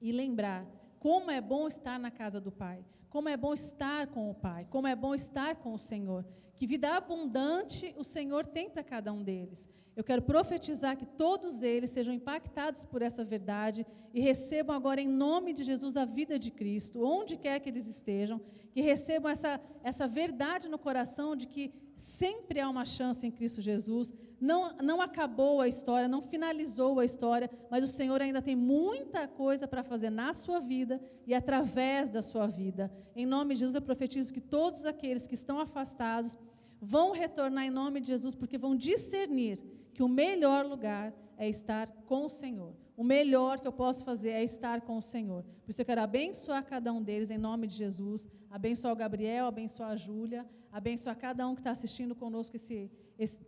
e lembrar como é bom estar na casa do Pai, como é bom estar com o Pai, como é bom estar com o Senhor, que vida abundante o Senhor tem para cada um deles. Eu quero profetizar que todos eles sejam impactados por essa verdade e recebam agora, em nome de Jesus, a vida de Cristo, onde quer que eles estejam, que recebam essa verdade no coração de que sempre há uma chance em Cristo Jesus, não acabou a história, não finalizou a história, mas o Senhor ainda tem muita coisa para fazer na sua vida e através da sua vida. Em nome de Jesus, eu profetizo que todos aqueles que estão afastados vão retornar em nome de Jesus, porque vão discernir que o melhor lugar é estar com o Senhor. O melhor que eu posso fazer é estar com o Senhor. Por isso eu quero abençoar cada um deles em nome de Jesus, abençoar o Gabriel, abençoar a Júlia, abençoar cada um que está assistindo conosco,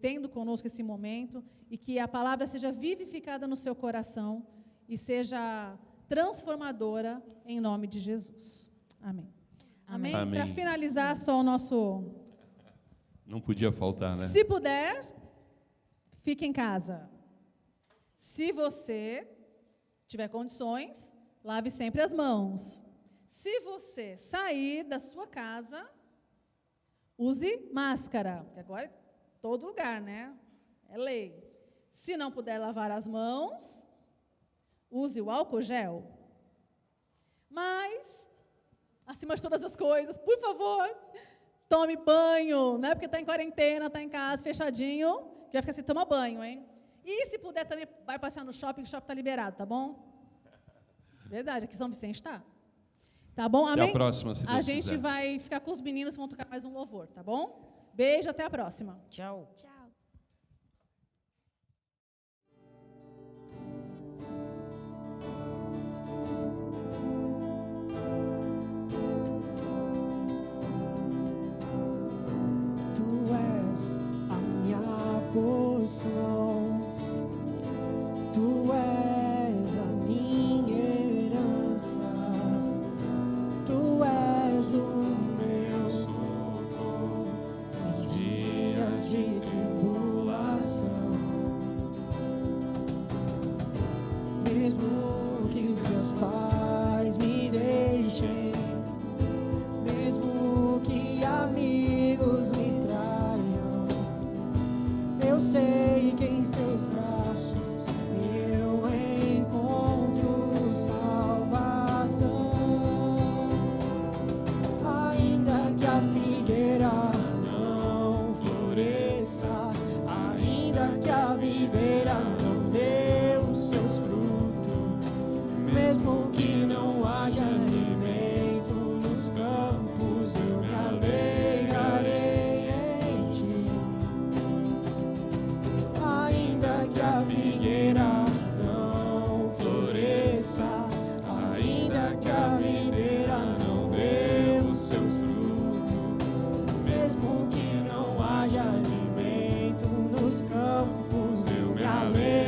tendo conosco esse momento, e que a palavra seja vivificada no seu coração e seja transformadora em nome de Jesus. Amém. Amém. Para finalizar, só o nosso... Não podia faltar, né? Se puder, fique em casa. Se você tiver condições, lave sempre as mãos. Se você sair da sua casa, use máscara, porque agora é todo lugar, né? É lei. Se não puder lavar as mãos, use o álcool gel. Mas, acima de todas as coisas, por favor, tome banho, não é porque está em quarentena, está em casa, fechadinho, que vai ficar assim, toma banho, hein? E se puder também, vai passear no shopping, que o shopping está liberado, tá bom? Verdade, aqui em São Vicente está. Tá bom? Amém? Até a próxima, se Deus A gente quiser. vai ficar com os meninos que vão tocar mais um louvor, tá bom? Beijo, até a próxima. Tchau. Tchau. Tu és a minha porção, tu és a minha herança, tu és o meu socorro em dias de tribulação. Mesmo que os meus pais me deixem, mesmo que amigos me traiam, eu sei que em seus braços eu encontro salvação. Ainda que a figueira não floresça, ainda que a videira não dê os seus frutos, mesmo que não haja alimento nos campos, eu me alegrarei em ti. Ainda que a figueira não floresça, ainda que a videira não dê os seus frutos, mesmo que não haja alimento nos campos, eu me alegrarei.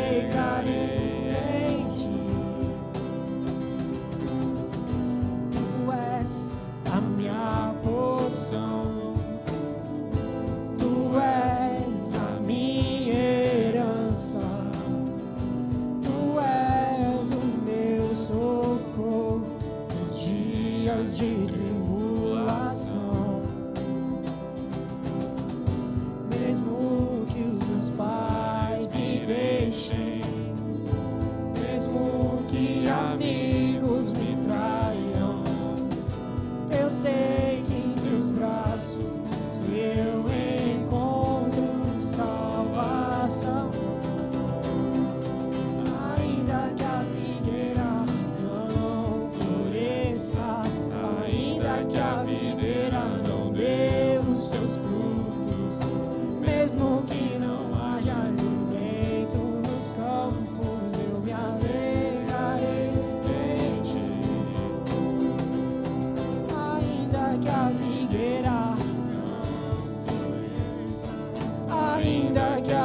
ainda que